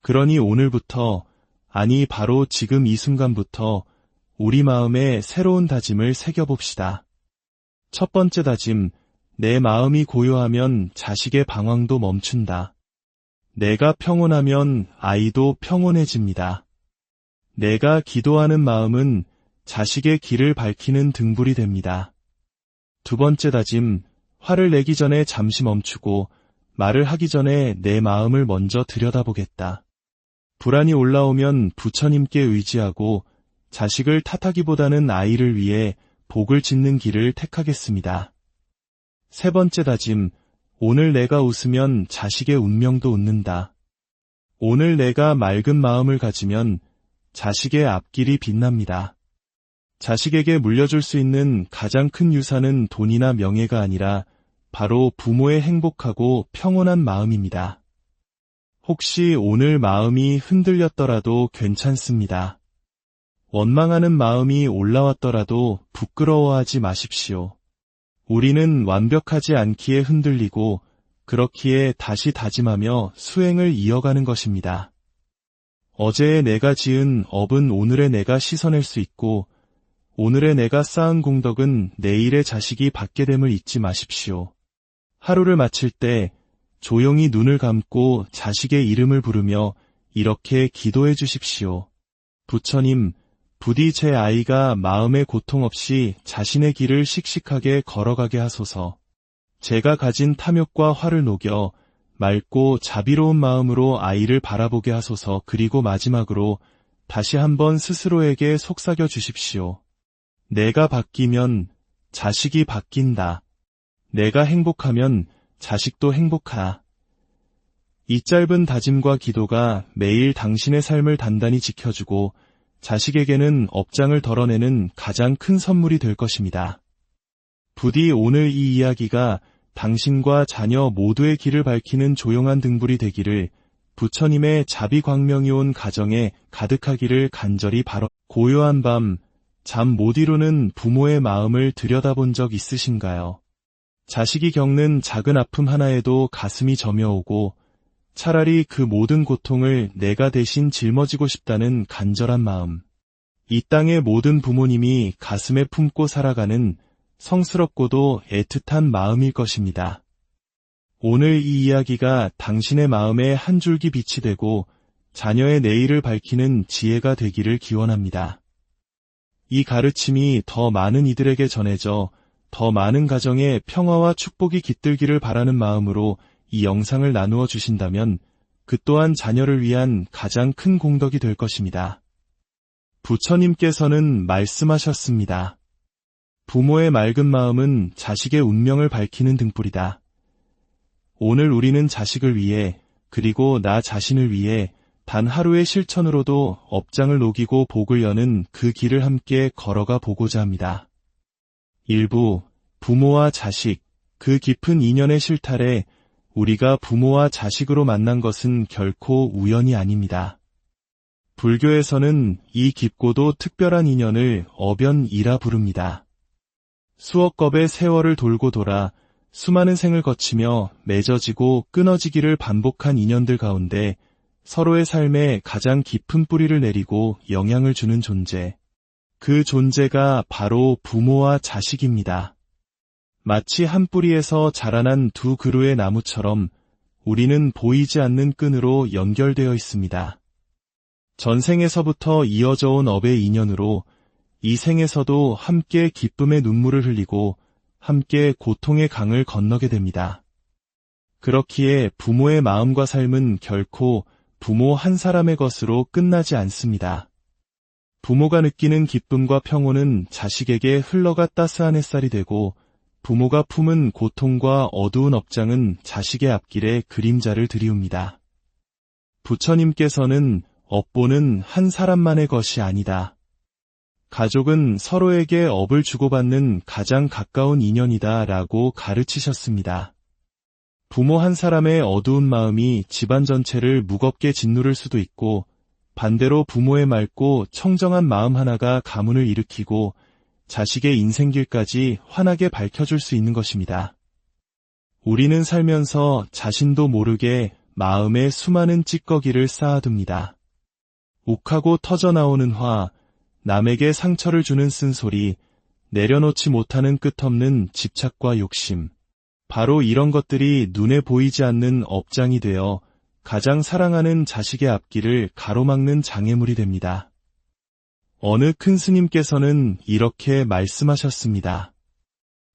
그러니 오늘부터, 아니 바로 지금 이 순간부터 우리 마음에 새로운 다짐을 새겨봅시다. 첫 번째 다짐, 내 마음이 고요하면 자식의 방황도 멈춘다. 내가 평온하면 아이도 평온해집니다. 내가 기도하는 마음은 자식의 길을 밝히는 등불이 됩니다. 두 번째 다짐, 화를 내기 전에 잠시 멈추고 말을 하기 전에 내 마음을 먼저 들여다보겠다. 불안이 올라오면 부처님께 의지하고 자식을 탓하기보다는 아이를 위해 복을 짓는 길을 택하겠습니다. 세 번째 다짐, 오늘 내가 웃으면 자식의 운명도 웃는다. 오늘 내가 맑은 마음을 가지면 자식의 앞길이 빛납니다. 자식에게 물려줄 수 있는 가장 큰 유산은 돈이나 명예가 아니라 바로 부모의 행복하고 평온한 마음입니다. 혹시 오늘 마음이 흔들렸더라도 괜찮습니다. 원망하는 마음이 올라왔더라도 부끄러워하지 마십시오. 우리는 완벽하지 않기에 흔들리고 그렇기에 다시 다짐하며 수행을 이어가는 것입니다. 어제의 내가 지은 업은 오늘의 내가 씻어낼 수 있고 오늘의 내가 쌓은 공덕은 내일의 자식이 받게 됨을 잊지 마십시오. 하루를 마칠 때 조용히 눈을 감고 자식의 이름을 부르며 이렇게 기도해 주십시오. 부처님, 부디 제 아이가 마음의 고통 없이 자신의 길을 씩씩하게 걸어가게 하소서. 제가 가진 탐욕과 화를 녹여 맑고 자비로운 마음으로 아이를 바라보게 하소서. 그리고 마지막으로 다시 한번 스스로에게 속삭여 주십시오. 내가 바뀌면 자식이 바뀐다. 내가 행복하면 자식도 행복하. 이 짧은 다짐과 기도가 매일 당신의 삶을 단단히 지켜주고 자식에게는 업장을 덜어내는 가장 큰 선물이 될 것입니다. 부디 오늘 이 이야기가 당신과 자녀 모두의 길을 밝히는 조용한 등불이 되기를, 부처님의 자비광명이 온 가정에 가득하기를 간절히 바라. 고요한 밤, 잠 못 이루는 부모의 마음을 들여다본 적 있으신가요? 자식이 겪는 작은 아픔 하나에도 가슴이 저며오고 차라리 그 모든 고통을 내가 대신 짊어지고 싶다는 간절한 마음. 이 땅의 모든 부모님이 가슴에 품고 살아가는 성스럽고도 애틋한 마음일 것입니다. 오늘 이 이야기가 당신의 마음에 한 줄기 빛이 되고 자녀의 내일을 밝히는 지혜가 되기를 기원합니다. 이 가르침이 더 많은 이들에게 전해져 더 많은 가정에 평화와 축복이 깃들기를 바라는 마음으로 이 영상을 나누어 주신다면 그 또한 자녀를 위한 가장 큰 공덕이 될 것입니다. 부처님께서는 말씀하셨습니다. 부모의 맑은 마음은 자식의 운명을 밝히는 등불이다. 오늘 우리는 자식을 위해, 그리고 나 자신을 위해 단 하루의 실천으로도 업장을 녹이고 복을 여는 그 길을 함께 걸어가 보고자 합니다. 일부 부모와 자식, 그 깊은 인연의 실탈에 우리가 부모와 자식으로 만난 것은 결코 우연이 아닙니다. 불교에서는 이 깊고도 특별한 인연을 어변이라 부릅니다. 수억 겁의 세월을 돌고 돌아 수많은 생을 거치며 맺어지고 끊어지기를 반복한 인연들 가운데 서로의 삶에 가장 깊은 뿌리를 내리고 영향을 주는 존재. 그 존재가 바로 부모와 자식입니다. 마치 한 뿌리에서 자라난 두 그루의 나무처럼 우리는 보이지 않는 끈으로 연결되어 있습니다. 전생에서부터 이어져 온 업의 인연으로 이 생에서도 함께 기쁨의 눈물을 흘리고 함께 고통의 강을 건너게 됩니다. 그렇기에 부모의 마음과 삶은 결코 부모 한 사람의 것으로 끝나지 않습니다. 부모가 느끼는 기쁨과 평온은 자식에게 흘러가 따스한 햇살이 되고, 부모가 품은 고통과 어두운 업장은 자식의 앞길에 그림자를 드리웁니다. 부처님께서는 업보는 한 사람만의 것이 아니다. 가족은 서로에게 업을 주고받는 가장 가까운 인연이다 라고 가르치셨습니다. 부모 한 사람의 어두운 마음이 집안 전체를 무겁게 짓누를 수도 있고, 반대로 부모의 맑고 청정한 마음 하나가 가문을 일으키고 자식의 인생길까지 환하게 밝혀줄 수 있는 것입니다. 우리는 살면서 자신도 모르게 마음에 수많은 찌꺼기를 쌓아둡니다. 욱하고 터져나오는 화, 남에게 상처를 주는 쓴소리, 내려놓지 못하는 끝없는 집착과 욕심. 바로 이런 것들이 눈에 보이지 않는 업장이 되어 가장 사랑하는 자식의 앞길을 가로막는 장애물이 됩니다. 어느 큰 스님께서는 이렇게 말씀하셨습니다.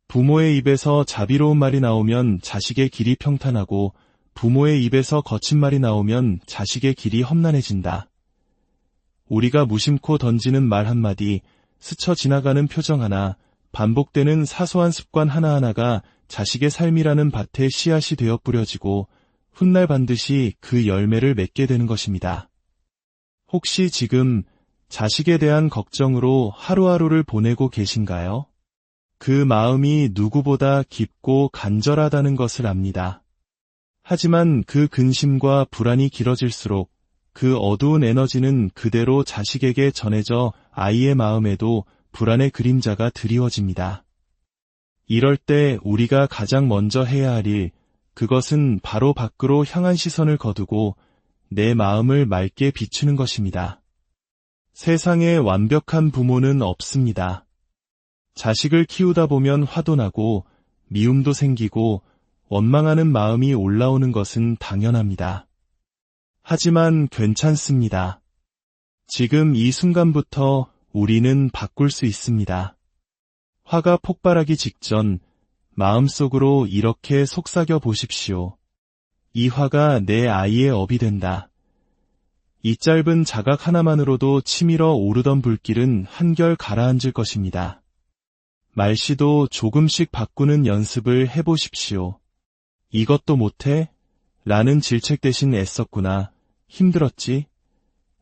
부모의 입에서 자비로운 말이 나오면 자식의 길이 평탄하고, 부모의 입에서 거친 말이 나오면 자식의 길이 험난해진다. 우리가 무심코 던지는 말 한마디, 스쳐 지나가는 표정 하나, 반복되는 사소한 습관 하나하나가 자식의 삶이라는 밭에 씨앗이 되어 뿌려지고 훗날 반드시 그 열매를 맺게 되는 것입니다. 혹시 지금 자식에 대한 걱정으로 하루하루를 보내고 계신가요? 그 마음이 누구보다 깊고 간절하다는 것을 압니다. 하지만 그 근심과 불안이 길어질수록 그 어두운 에너지는 그대로 자식에게 전해져 아이의 마음에도 불안의 그림자가 드리워집니다. 이럴 때 우리가 가장 먼저 해야 할 일, 그것은 바로 밖으로 향한 시선을 거두고 내 마음을 맑게 비추는 것입니다. 세상에 완벽한 부모는 없습니다. 자식을 키우다 보면 화도 나고 미움도 생기고 원망하는 마음이 올라오는 것은 당연합니다. 하지만 괜찮습니다. 지금 이 순간부터 우리는 바꿀 수 있습니다. 화가 폭발하기 직전 마음속으로 이렇게 속삭여 보십시오. 이 화가 내 아이의 업이 된다. 이 짧은 자각 하나만으로도 치밀어 오르던 불길은 한결 가라앉을 것입니다. 말씨도 조금씩 바꾸는 연습을 해보십시오. 이것도 못해? 라는 질책 대신 애썼구나. 힘들었지?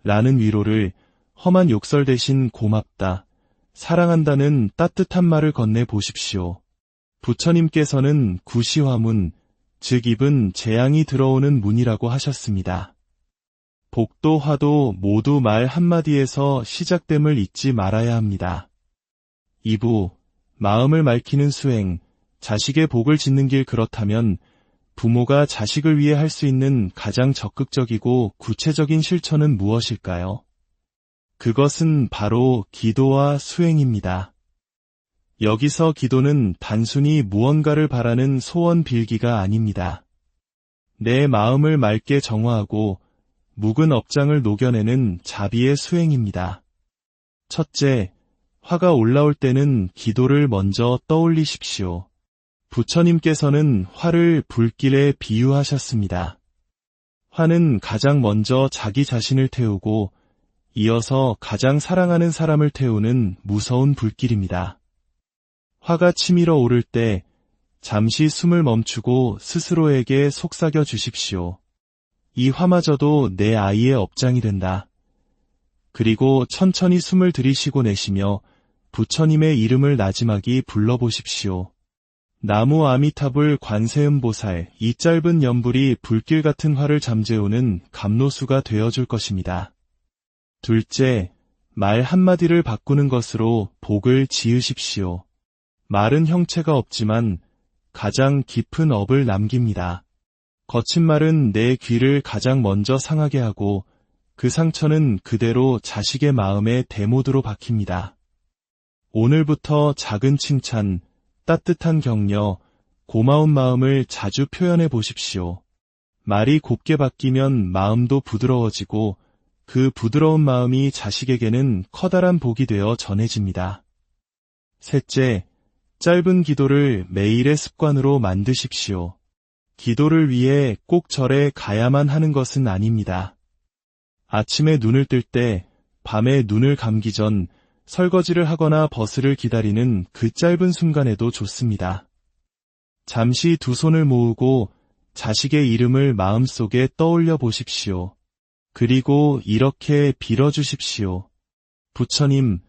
라는 위로를, 험한 욕설 대신 고맙다, 사랑한다는 따뜻한 말을 건네보십시오. 부처님께서는 구시화문, 즉 입은 재앙이 들어오는 문이라고 하셨습니다. 복도 화도 모두 말 한마디에서 시작됨을 잊지 말아야 합니다. 2부, 마음을 맑히는 수행, 자식의 복을 짓는 길. 그렇다면 부모가 자식을 위해 할 수 있는 가장 적극적이고 구체적인 실천은 무엇일까요? 그것은 바로 기도와 수행입니다. 여기서 기도는 단순히 무언가를 바라는 소원 빌기가 아닙니다. 내 마음을 맑게 정화하고 묵은 업장을 녹여내는 자비의 수행입니다. 첫째, 화가 올라올 때는 기도를 먼저 떠올리십시오. 부처님께서는 화를 불길에 비유하셨습니다. 화는 가장 먼저 자기 자신을 태우고 이어서 가장 사랑하는 사람을 태우는 무서운 불길입니다. 화가 치밀어 오를 때 잠시 숨을 멈추고 스스로에게 속삭여 주십시오. 이 화마저도 내 아이의 업장이 된다. 그리고 천천히 숨을 들이쉬고 내쉬며 부처님의 이름을 나지막이 불러보십시오. 나무 아미타불 관세음보살. 이 짧은 연불이 불길 같은 화를 잠재우는 감로수가 되어줄 것입니다. 둘째, 말 한마디를 바꾸는 것으로 복을 지으십시오. 말은 형체가 없지만 가장 깊은 업을 남깁니다. 거친 말은 내 귀를 가장 먼저 상하게 하고 그 상처는 그대로 자식의 마음에 대못으로 박힙니다. 오늘부터 작은 칭찬, 따뜻한 격려, 고마운 마음을 자주 표현해 보십시오. 말이 곱게 바뀌면 마음도 부드러워지고 그 부드러운 마음이 자식에게는 커다란 복이 되어 전해집니다. 셋째, 짧은 기도를 매일의 습관으로 만드십시오. 기도를 위해 꼭 절에 가야만 하는 것은 아닙니다. 아침에 눈을 뜰 때, 밤에 눈을 감기 전 설거지를 하거나 버스를 기다리는 그 짧은 순간에도 좋습니다. 잠시 두 손을 모으고 자식의 이름을 마음속에 떠올려 보십시오. 그리고 이렇게 빌어주십시오. 부처님,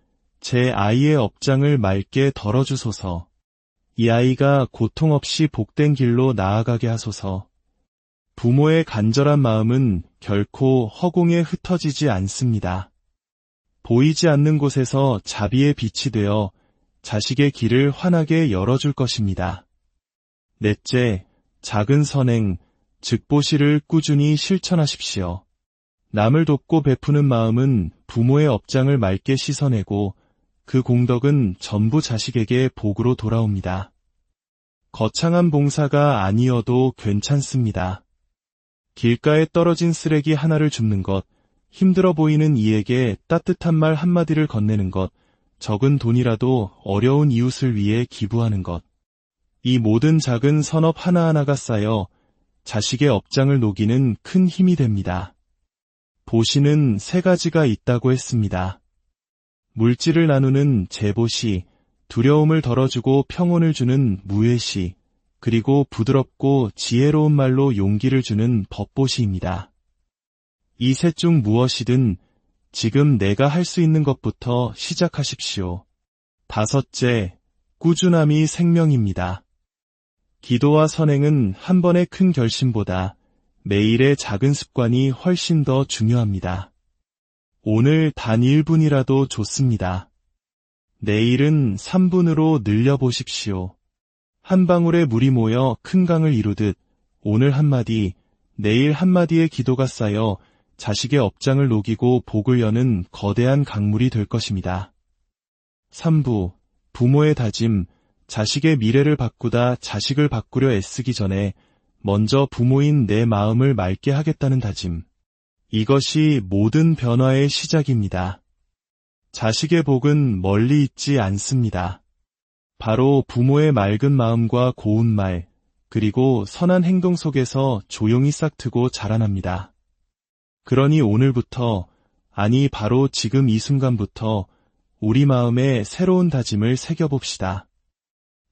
제 아이의 업장을 맑게 덜어주소서. 이 아이가 고통 없이 복된 길로 나아가게 하소서. 부모의 간절한 마음은 결코 허공에 흩어지지 않습니다. 보이지 않는 곳에서 자비의 빛이 되어 자식의 길을 환하게 열어줄 것입니다. 넷째, 작은 선행, 즉 보시를 꾸준히 실천하십시오. 남을 돕고 베푸는 마음은 부모의 업장을 맑게 씻어내고 그 공덕은 전부 자식에게 복으로 돌아옵니다. 거창한 봉사가 아니어도 괜찮습니다. 길가에 떨어진 쓰레기 하나를 줍는 것, 힘들어 보이는 이에게 따뜻한 말 한마디를 건네는 것, 적은 돈이라도 어려운 이웃을 위해 기부하는 것. 이 모든 작은 선업 하나하나가 쌓여 자식의 업장을 녹이는 큰 힘이 됩니다. 보시는 세 가지가 있다고 했습니다. 물질을 나누는 제보시, 두려움을 덜어주고 평온을 주는 무예시, 그리고 부드럽고 지혜로운 말로 용기를 주는 법보시입니다. 이 셋 중 무엇이든 지금 내가 할 수 있는 것부터 시작하십시오. 다섯째, 꾸준함이 생명입니다. 기도와 선행은 한 번의 큰 결심보다 매일의 작은 습관이 훨씬 더 중요합니다. 오늘 단 1분이라도 좋습니다. 내일은 3분으로 늘려보십시오. 한 방울의 물이 모여 큰 강을 이루듯 오늘 한마디, 내일 한마디의 기도가 쌓여 자식의 업장을 녹이고 복을 여는 거대한 강물이 될 것입니다. 3부, 부모의 다짐, 자식의 미래를 바꾸다 자식을 바꾸려 애쓰기 전에 먼저 부모인 내 마음을 맑게 하겠다는 다짐. 이것이 모든 변화의 시작입니다. 자식의 복은 멀리 있지 않습니다. 바로 부모의 맑은 마음과 고운 말, 그리고 선한 행동 속에서 조용히 싹트고 자라납니다. 그러니 오늘부터, 아니 바로 지금 이 순간부터 우리 마음에 새로운 다짐을 새겨봅시다.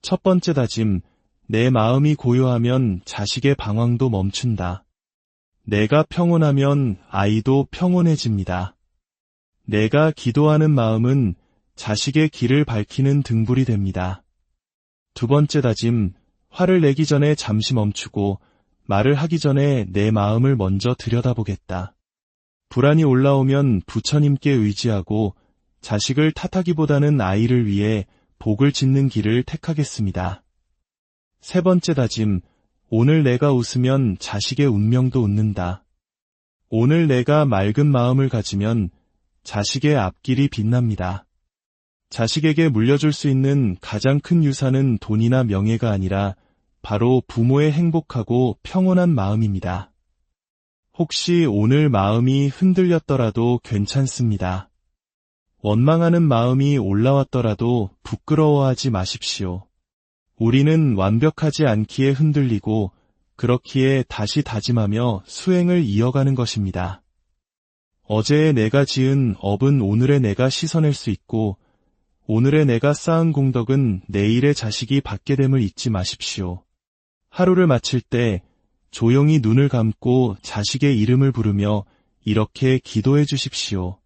첫 번째 다짐, 내 마음이 고요하면 자식의 방황도 멈춘다. 내가 평온하면 아이도 평온해집니다. 내가 기도하는 마음은 자식의 길을 밝히는 등불이 됩니다. 두 번째 다짐, 화를 내기 전에 잠시 멈추고 말을 하기 전에 내 마음을 먼저 들여다보겠다. 불안이 올라오면 부처님께 의지하고 자식을 탓하기보다는 아이를 위해 복을 짓는 길을 택하겠습니다. 세 번째 다짐, 오늘 내가 웃으면 자식의 운명도 웃는다. 오늘 내가 맑은 마음을 가지면 자식의 앞길이 빛납니다. 자식에게 물려줄 수 있는 가장 큰 유산은 돈이나 명예가 아니라 바로 부모의 행복하고 평온한 마음입니다. 혹시 오늘 마음이 흔들렸더라도 괜찮습니다. 원망하는 마음이 올라왔더라도 부끄러워하지 마십시오. 우리는 완벽하지 않기에 흔들리고 그렇기에 다시 다짐하며 수행을 이어가는 것입니다. 어제의 내가 지은 업은 오늘의 내가 씻어낼 수 있고 오늘의 내가 쌓은 공덕은 내일의 자식이 받게 됨을 잊지 마십시오. 하루를 마칠 때 조용히 눈을 감고 자식의 이름을 부르며 이렇게 기도해 주십시오.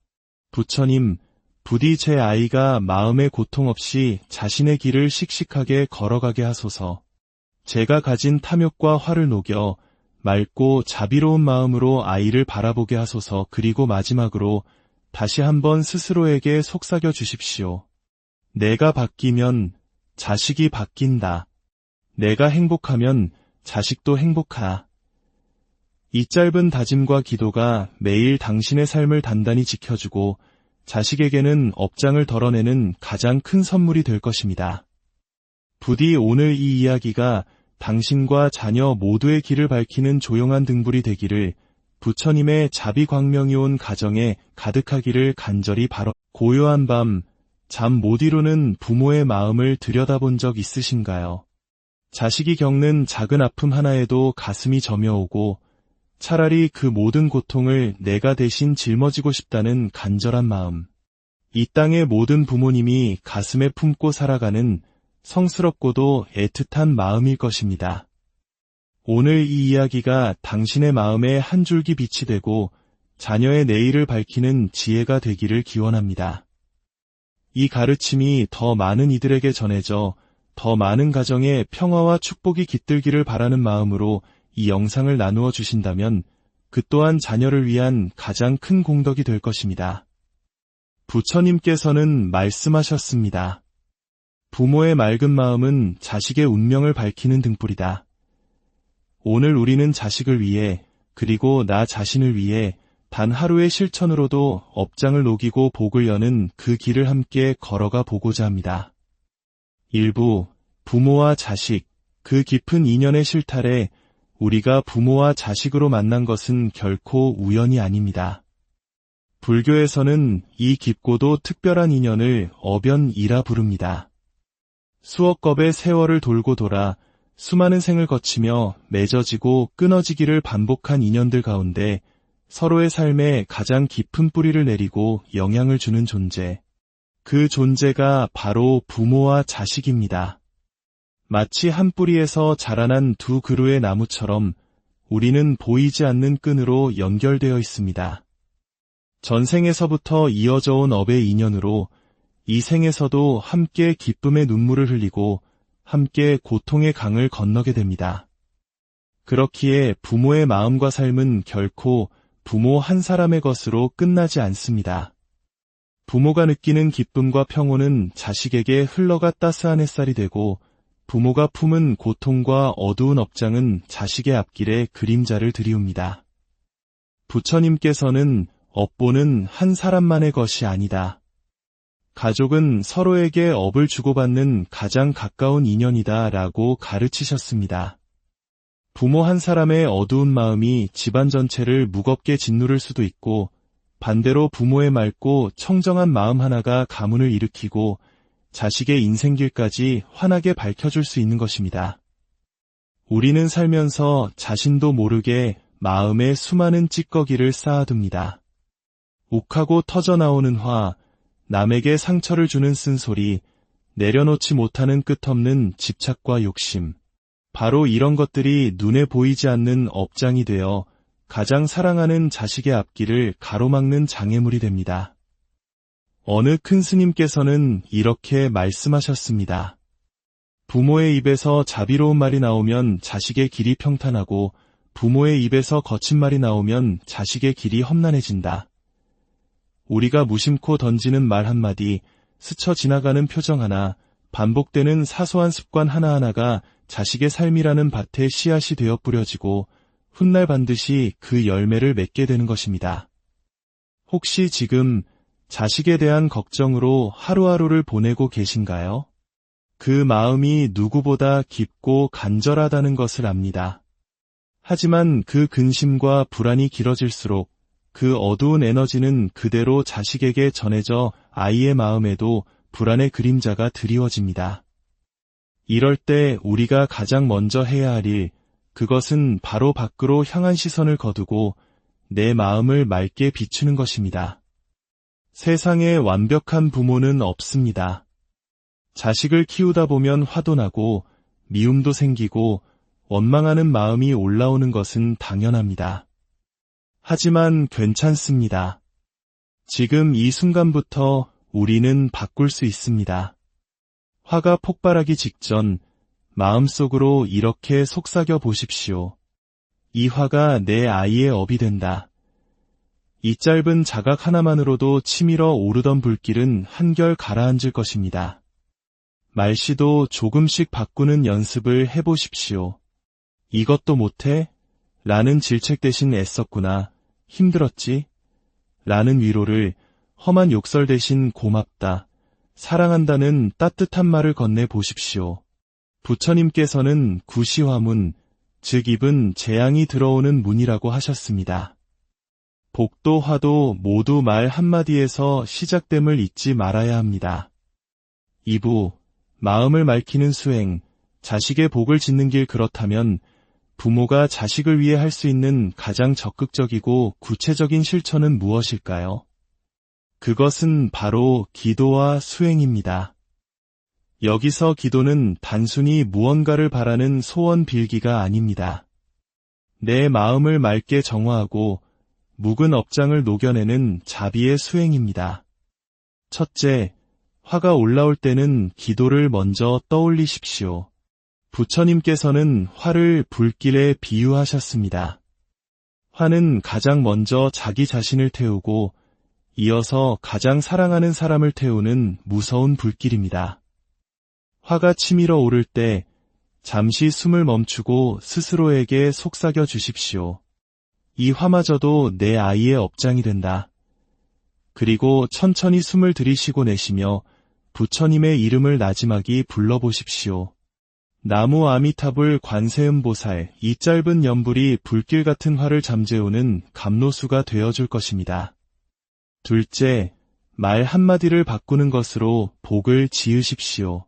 부처님, 부디 제 아이가 마음의 고통 없이 자신의 길을 씩씩하게 걸어가게 하소서. 제가 가진 탐욕과 화를 녹여 맑고 자비로운 마음으로 아이를 바라보게 하소서. 그리고 마지막으로 다시 한번 스스로에게 속삭여 주십시오. 내가 바뀌면 자식이 바뀐다. 내가 행복하면 자식도 행복하다. 이 짧은 다짐과 기도가 매일 당신의 삶을 단단히 지켜주고 자식에게는 업장을 덜어내는 가장 큰 선물이 될 것입니다. 부디 오늘 이 이야기가 당신과 자녀 모두의 길을 밝히는 조용한 등불이 되기를 부처님의 자비광명이 온 가정에 가득하기를 간절히 바라. 고요한 밤, 잠 못 이루는 부모의 마음을 들여다본 적 있으신가요? 자식이 겪는 작은 아픔 하나에도 가슴이 저며오고 차라리 그 모든 고통을 내가 대신 짊어지고 싶다는 간절한 마음. 이 땅의 모든 부모님이 가슴에 품고 살아가는 성스럽고도 애틋한 마음일 것입니다. 오늘 이 이야기가 당신의 마음에 한 줄기 빛이 되고 자녀의 내일을 밝히는 지혜가 되기를 기원합니다. 이 가르침이 더 많은 이들에게 전해져 더 많은 가정에 평화와 축복이 깃들기를 바라는 마음으로 이 영상을 나누어 주신다면 그 또한 자녀를 위한 가장 큰 공덕이 될 것입니다. 부처님께서는 말씀하셨습니다. 부모의 맑은 마음은 자식의 운명을 밝히는 등불이다. 오늘 우리는 자식을 위해 그리고 나 자신을 위해 단 하루의 실천으로도 업장을 녹이고 복을 여는 그 길을 함께 걸어가 보고자 합니다. 일부 부모와 자식, 그 깊은 인연의 실탈에 우리가 부모와 자식으로 만난 것은 결코 우연이 아닙니다. 불교에서는 이 깊고도 특별한 인연을 어변이라 부릅니다. 수억 겁의 세월을 돌고 돌아 수많은 생을 거치며 맺어지고 끊어지기를 반복한 인연들 가운데 서로의 삶에 가장 깊은 뿌리를 내리고 영향을 주는 존재. 그 존재가 바로 부모와 자식입니다. 마치 한 뿌리에서 자라난 두 그루의 나무처럼 우리는 보이지 않는 끈으로 연결되어 있습니다. 전생에서부터 이어져 온 업의 인연으로 이 생에서도 함께 기쁨의 눈물을 흘리고 함께 고통의 강을 건너게 됩니다. 그렇기에 부모의 마음과 삶은 결코 부모 한 사람의 것으로 끝나지 않습니다. 부모가 느끼는 기쁨과 평온은 자식에게 흘러가 따스한 햇살이 되고 부모가 품은 고통과 어두운 업장은 자식의 앞길에 그림자를 드리웁니다. 부처님께서는 업보는 한 사람만의 것이 아니다. 가족은 서로에게 업을 주고받는 가장 가까운 인연이다 라고 가르치셨습니다. 부모 한 사람의 어두운 마음이 집안 전체를 무겁게 짓누를 수도 있고 반대로 부모의 맑고 청정한 마음 하나가 가문을 일으키고 자식의 인생길까지 환하게 밝혀줄 수 있는 것입니다. 우리는 살면서 자신도 모르게 마음에 수많은 찌꺼기를 쌓아둡니다. 욱하고 터져나오는 화, 남에게 상처를 주는 쓴소리, 내려놓지 못하는 끝없는 집착과 욕심. 바로 이런 것들이 눈에 보이지 않는 업장이 되어 가장 사랑하는 자식의 앞길을 가로막는 장애물이 됩니다. 어느 큰 스님께서는 이렇게 말씀하셨습니다. 부모의 입에서 자비로운 말이 나오면 자식의 길이 평탄하고 부모의 입에서 거친 말이 나오면 자식의 길이 험난해진다. 우리가 무심코 던지는 말 한마디, 스쳐 지나가는 표정 하나, 반복되는 사소한 습관 하나하나가 자식의 삶이라는 밭에 씨앗이 되어 뿌려지고 훗날 반드시 그 열매를 맺게 되는 것입니다. 혹시 지금 자식에 대한 걱정으로 하루하루를 보내고 계신가요? 그 마음이 누구보다 깊고 간절하다는 것을 압니다. 하지만 그 근심과 불안이 길어질수록 그 어두운 에너지는 그대로 자식에게 전해져 아이의 마음에도 불안의 그림자가 드리워집니다. 이럴 때 우리가 가장 먼저 해야 할 일, 그것은 바로 밖으로 향한 시선을 거두고 내 마음을 맑게 비추는 것입니다. 세상에 완벽한 부모는 없습니다. 자식을 키우다 보면 화도 나고 미움도 생기고 원망하는 마음이 올라오는 것은 당연합니다. 하지만 괜찮습니다. 지금 이 순간부터 우리는 바꿀 수 있습니다. 화가 폭발하기 직전 마음속으로 이렇게 속삭여 보십시오. 이 화가 내 아이의 업이 된다. 이 짧은 자각 하나만으로도 치밀어 오르던 불길은 한결 가라앉을 것입니다. 말씨도 조금씩 바꾸는 연습을 해보십시오. 이것도 못해? 라는 질책 대신 애썼구나. 힘들었지? 라는 위로를, 험한 욕설 대신 고맙다, 사랑한다는 따뜻한 말을 건네 보십시오. 부처님께서는 구시화문, 즉 입은 재앙이 들어오는 문이라고 하셨습니다. 복도 화도 모두 말 한마디에서 시작됨을 잊지 말아야 합니다. 2부, 마음을 맑히는 수행, 자식의 복을 짓는 길. 그렇다면 부모가 자식을 위해 할 수 있는 가장 적극적이고 구체적인 실천은 무엇일까요? 그것은 바로 기도와 수행입니다. 여기서 기도는 단순히 무언가를 바라는 소원 빌기가 아닙니다. 내 마음을 맑게 정화하고 묵은 업장을 녹여내는 자비의 수행입니다. 첫째, 화가 올라올 때는 기도를 먼저 떠올리십시오. 부처님께서는 화를 불길에 비유하셨습니다. 화는 가장 먼저 자기 자신을 태우고 이어서 가장 사랑하는 사람을 태우는 무서운 불길입니다. 화가 치밀어 오를 때 잠시 숨을 멈추고 스스로에게 속삭여 주십시오. 이 화마저도 내 아이의 업장이 된다. 그리고 천천히 숨을 들이쉬고 내쉬며 부처님의 이름을 나지막이 불러보십시오. 나무 아미타불 관세음보살. 이 짧은 연불이 불길 같은 화를 잠재우는 감로수가 되어줄 것입니다. 둘째, 말 한마디를 바꾸는 것으로 복을 지으십시오.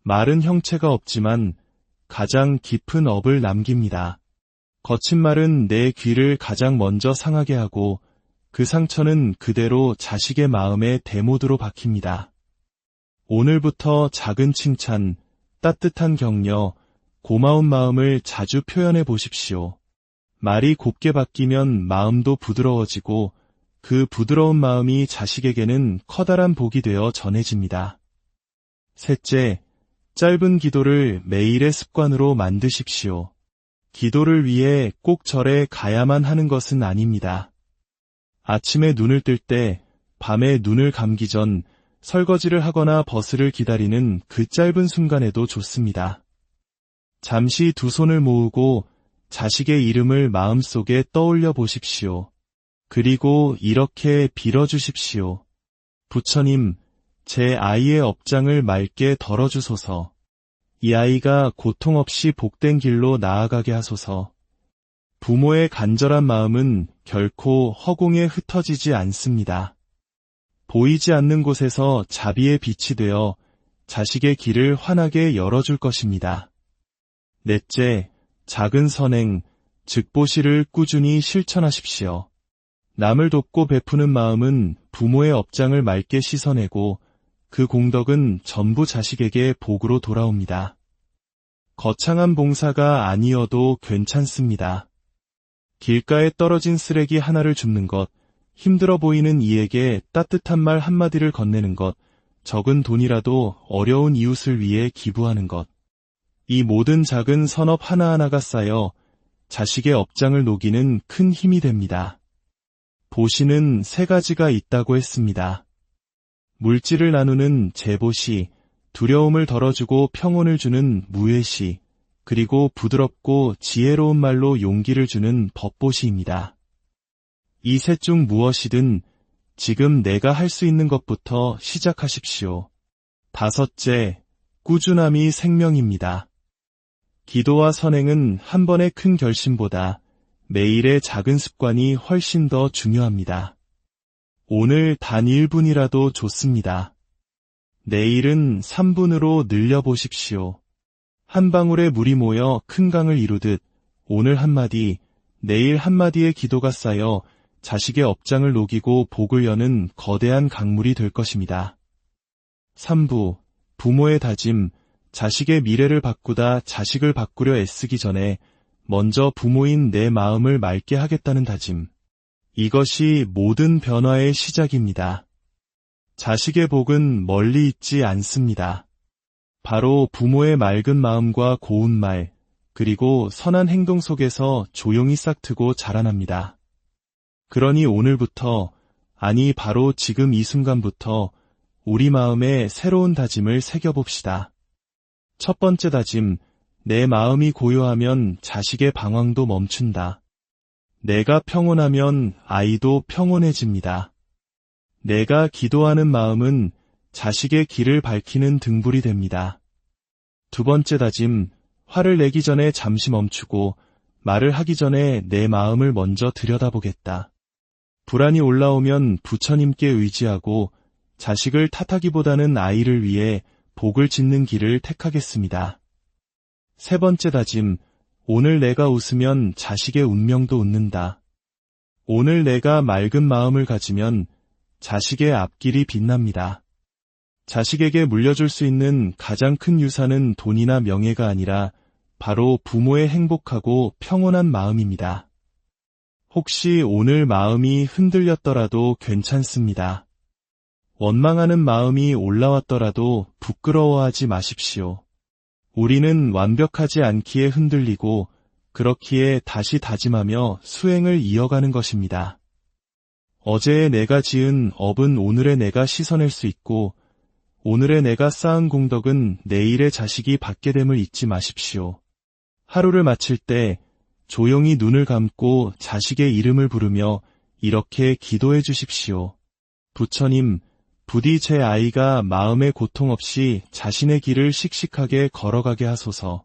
말은 형체가 없지만 가장 깊은 업을 남깁니다. 거친 말은 내 귀를 가장 먼저 상하게 하고 그 상처는 그대로 자식의 마음에 대못으로 박힙니다. 오늘부터 작은 칭찬, 따뜻한 격려, 고마운 마음을 자주 표현해 보십시오. 말이 곱게 바뀌면 마음도 부드러워지고 그 부드러운 마음이 자식에게는 커다란 복이 되어 전해집니다. 셋째, 짧은 기도를 매일의 습관으로 만드십시오. 기도를 위해 꼭 절에 가야만 하는 것은 아닙니다. 아침에 눈을 뜰 때, 밤에 눈을 감기 전 설거지를 하거나 버스를 기다리는 그 짧은 순간에도 좋습니다. 잠시 두 손을 모으고 자식의 이름을 마음속에 떠올려 보십시오. 그리고 이렇게 빌어주십시오. 부처님, 제 아이의 업장을 맑게 덜어주소서. 이 아이가 고통 없이 복된 길로 나아가게 하소서. 부모의 간절한 마음은 결코 허공에 흩어지지 않습니다. 보이지 않는 곳에서 자비의 빛이 되어 자식의 길을 환하게 열어줄 것입니다. 넷째, 작은 선행, 즉 보시를 꾸준히 실천하십시오. 남을 돕고 베푸는 마음은 부모의 업장을 맑게 씻어내고 그 공덕은 전부 자식에게 복으로 돌아옵니다. 거창한 봉사가 아니어도 괜찮습니다. 길가에 떨어진 쓰레기 하나를 줍는 것, 힘들어 보이는 이에게 따뜻한 말 한마디를 건네는 것, 적은 돈이라도 어려운 이웃을 위해 기부하는 것. 이 모든 작은 선업 하나하나가 쌓여 자식의 업장을 녹이는 큰 힘이 됩니다. 보시는 세 가지가 있다고 했습니다. 물질을 나누는 제보시, 두려움을 덜어주고 평온을 주는 무예시, 그리고 부드럽고 지혜로운 말로 용기를 주는 법보시입니다. 이 셋 중 무엇이든 지금 내가 할 수 있는 것부터 시작하십시오. 다섯째, 꾸준함이 생명입니다. 기도와 선행은 한 번의 큰 결심보다 매일의 작은 습관이 훨씬 더 중요합니다. 오늘 단 1분이라도 좋습니다. 내일은 3분으로 늘려보십시오. 한 방울의 물이 모여 큰 강을 이루듯 오늘 한마디, 내일 한마디의 기도가 쌓여 자식의 업장을 녹이고 복을 여는 거대한 강물이 될 것입니다. 3부, 부모의 다짐, 자식의 미래를 바꾸다 자식을 바꾸려 애쓰기 전에 먼저 부모인 내 마음을 맑게 하겠다는 다짐. 이것이 모든 변화의 시작입니다. 자식의 복은 멀리 있지 않습니다. 바로 부모의 맑은 마음과 고운 말, 그리고 선한 행동 속에서 조용히 싹트고 자라납니다. 그러니 오늘부터, 아니 바로 지금 이 순간부터 우리 마음에 새로운 다짐을 새겨봅시다. 첫 번째 다짐, 내 마음이 고요하면 자식의 방황도 멈춘다. 내가 평온하면 아이도 평온해집니다. 내가 기도하는 마음은 자식의 길을 밝히는 등불이 됩니다. 두 번째 다짐, 화를 내기 전에 잠시 멈추고 말을 하기 전에 내 마음을 먼저 들여다보겠다. 불안이 올라오면 부처님께 의지하고 자식을 탓하기보다는 아이를 위해 복을 짓는 길을 택하겠습니다. 세 번째 다짐, 오늘 내가 웃으면 자식의 운명도 웃는다. 오늘 내가 맑은 마음을 가지면 자식의 앞길이 빛납니다. 자식에게 물려줄 수 있는 가장 큰 유산은 돈이나 명예가 아니라 바로 부모의 행복하고 평온한 마음입니다. 혹시 오늘 마음이 흔들렸더라도 괜찮습니다. 원망하는 마음이 올라왔더라도 부끄러워하지 마십시오. 우리는 완벽하지 않기에 흔들리고 그렇기에 다시 다짐하며 수행을 이어가는 것입니다. 어제의 내가 지은 업은 오늘의 내가 씻어낼 수 있고 오늘의 내가 쌓은 공덕은 내일의 자식이 받게 됨을 잊지 마십시오. 하루를 마칠 때 조용히 눈을 감고 자식의 이름을 부르며 이렇게 기도해 주십시오. 부처님, 부디 제 아이가 마음의 고통 없이 자신의 길을 씩씩하게 걸어가게 하소서.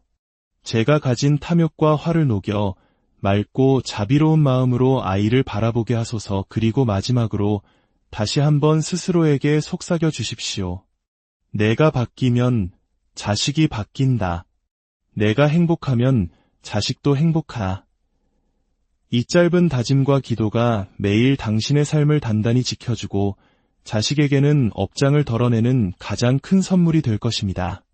제가 가진 탐욕과 화를 녹여 맑고 자비로운 마음으로 아이를 바라보게 하소서. 그리고 마지막으로 다시 한번 스스로에게 속삭여 주십시오. 내가 바뀌면 자식이 바뀐다. 내가 행복하면 자식도 행복하. 이 짧은 다짐과 기도가 매일 당신의 삶을 단단히 지켜주고 자식에게는 업장을 덜어내는 가장 큰 선물이 될 것입니다.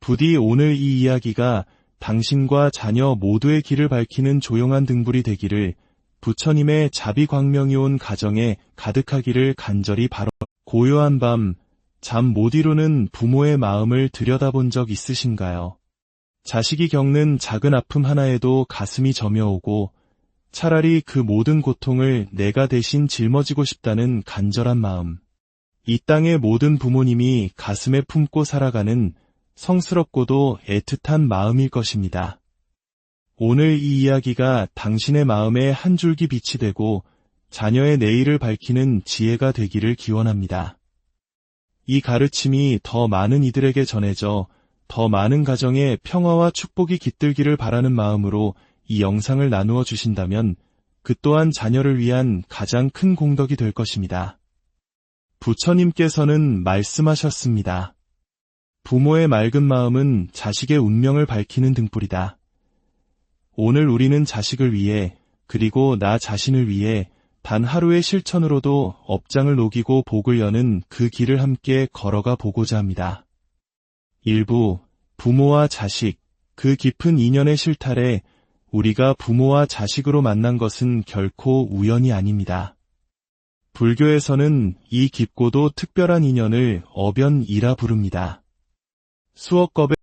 부디 오늘 이 이야기가 당신과 자녀 모두의 길을 밝히는 조용한 등불이 되기를 부처님의 자비광명이 온 가정에 가득하기를 간절히 바라. 고요한 밤, 잠 못 이루는 부모의 마음을 들여다본 적 있으신가요? 자식이 겪는 작은 아픔 하나에도 가슴이 저며오고 차라리 그 모든 고통을 내가 대신 짊어지고 싶다는 간절한 마음. 이 땅의 모든 부모님이 가슴에 품고 살아가는 성스럽고도 애틋한 마음일 것입니다. 오늘 이 이야기가 당신의 마음에 한 줄기 빛이 되고 자녀의 내일을 밝히는 지혜가 되기를 기원합니다. 이 가르침이 더 많은 이들에게 전해져 더 많은 가정에 평화와 축복이 깃들기를 바라는 마음으로 이 영상을 나누어 주신다면 그 또한 자녀를 위한 가장 큰 공덕이 될 것입니다. 부처님께서는 말씀하셨습니다. 부모의 맑은 마음은 자식의 운명을 밝히는 등불이다. 오늘 우리는 자식을 위해 그리고 나 자신을 위해 단 하루의 실천으로도 업장을 녹이고 복을 여는 그 길을 함께 걸어가 보고자 합니다. 일부 부모와 자식, 그 깊은 인연의 실탈에 우리가 부모와 자식으로 만난 것은 결코 우연이 아닙니다. 불교에서는 이 깊고도 특별한 인연을 어변이라 부릅니다. 수억겁의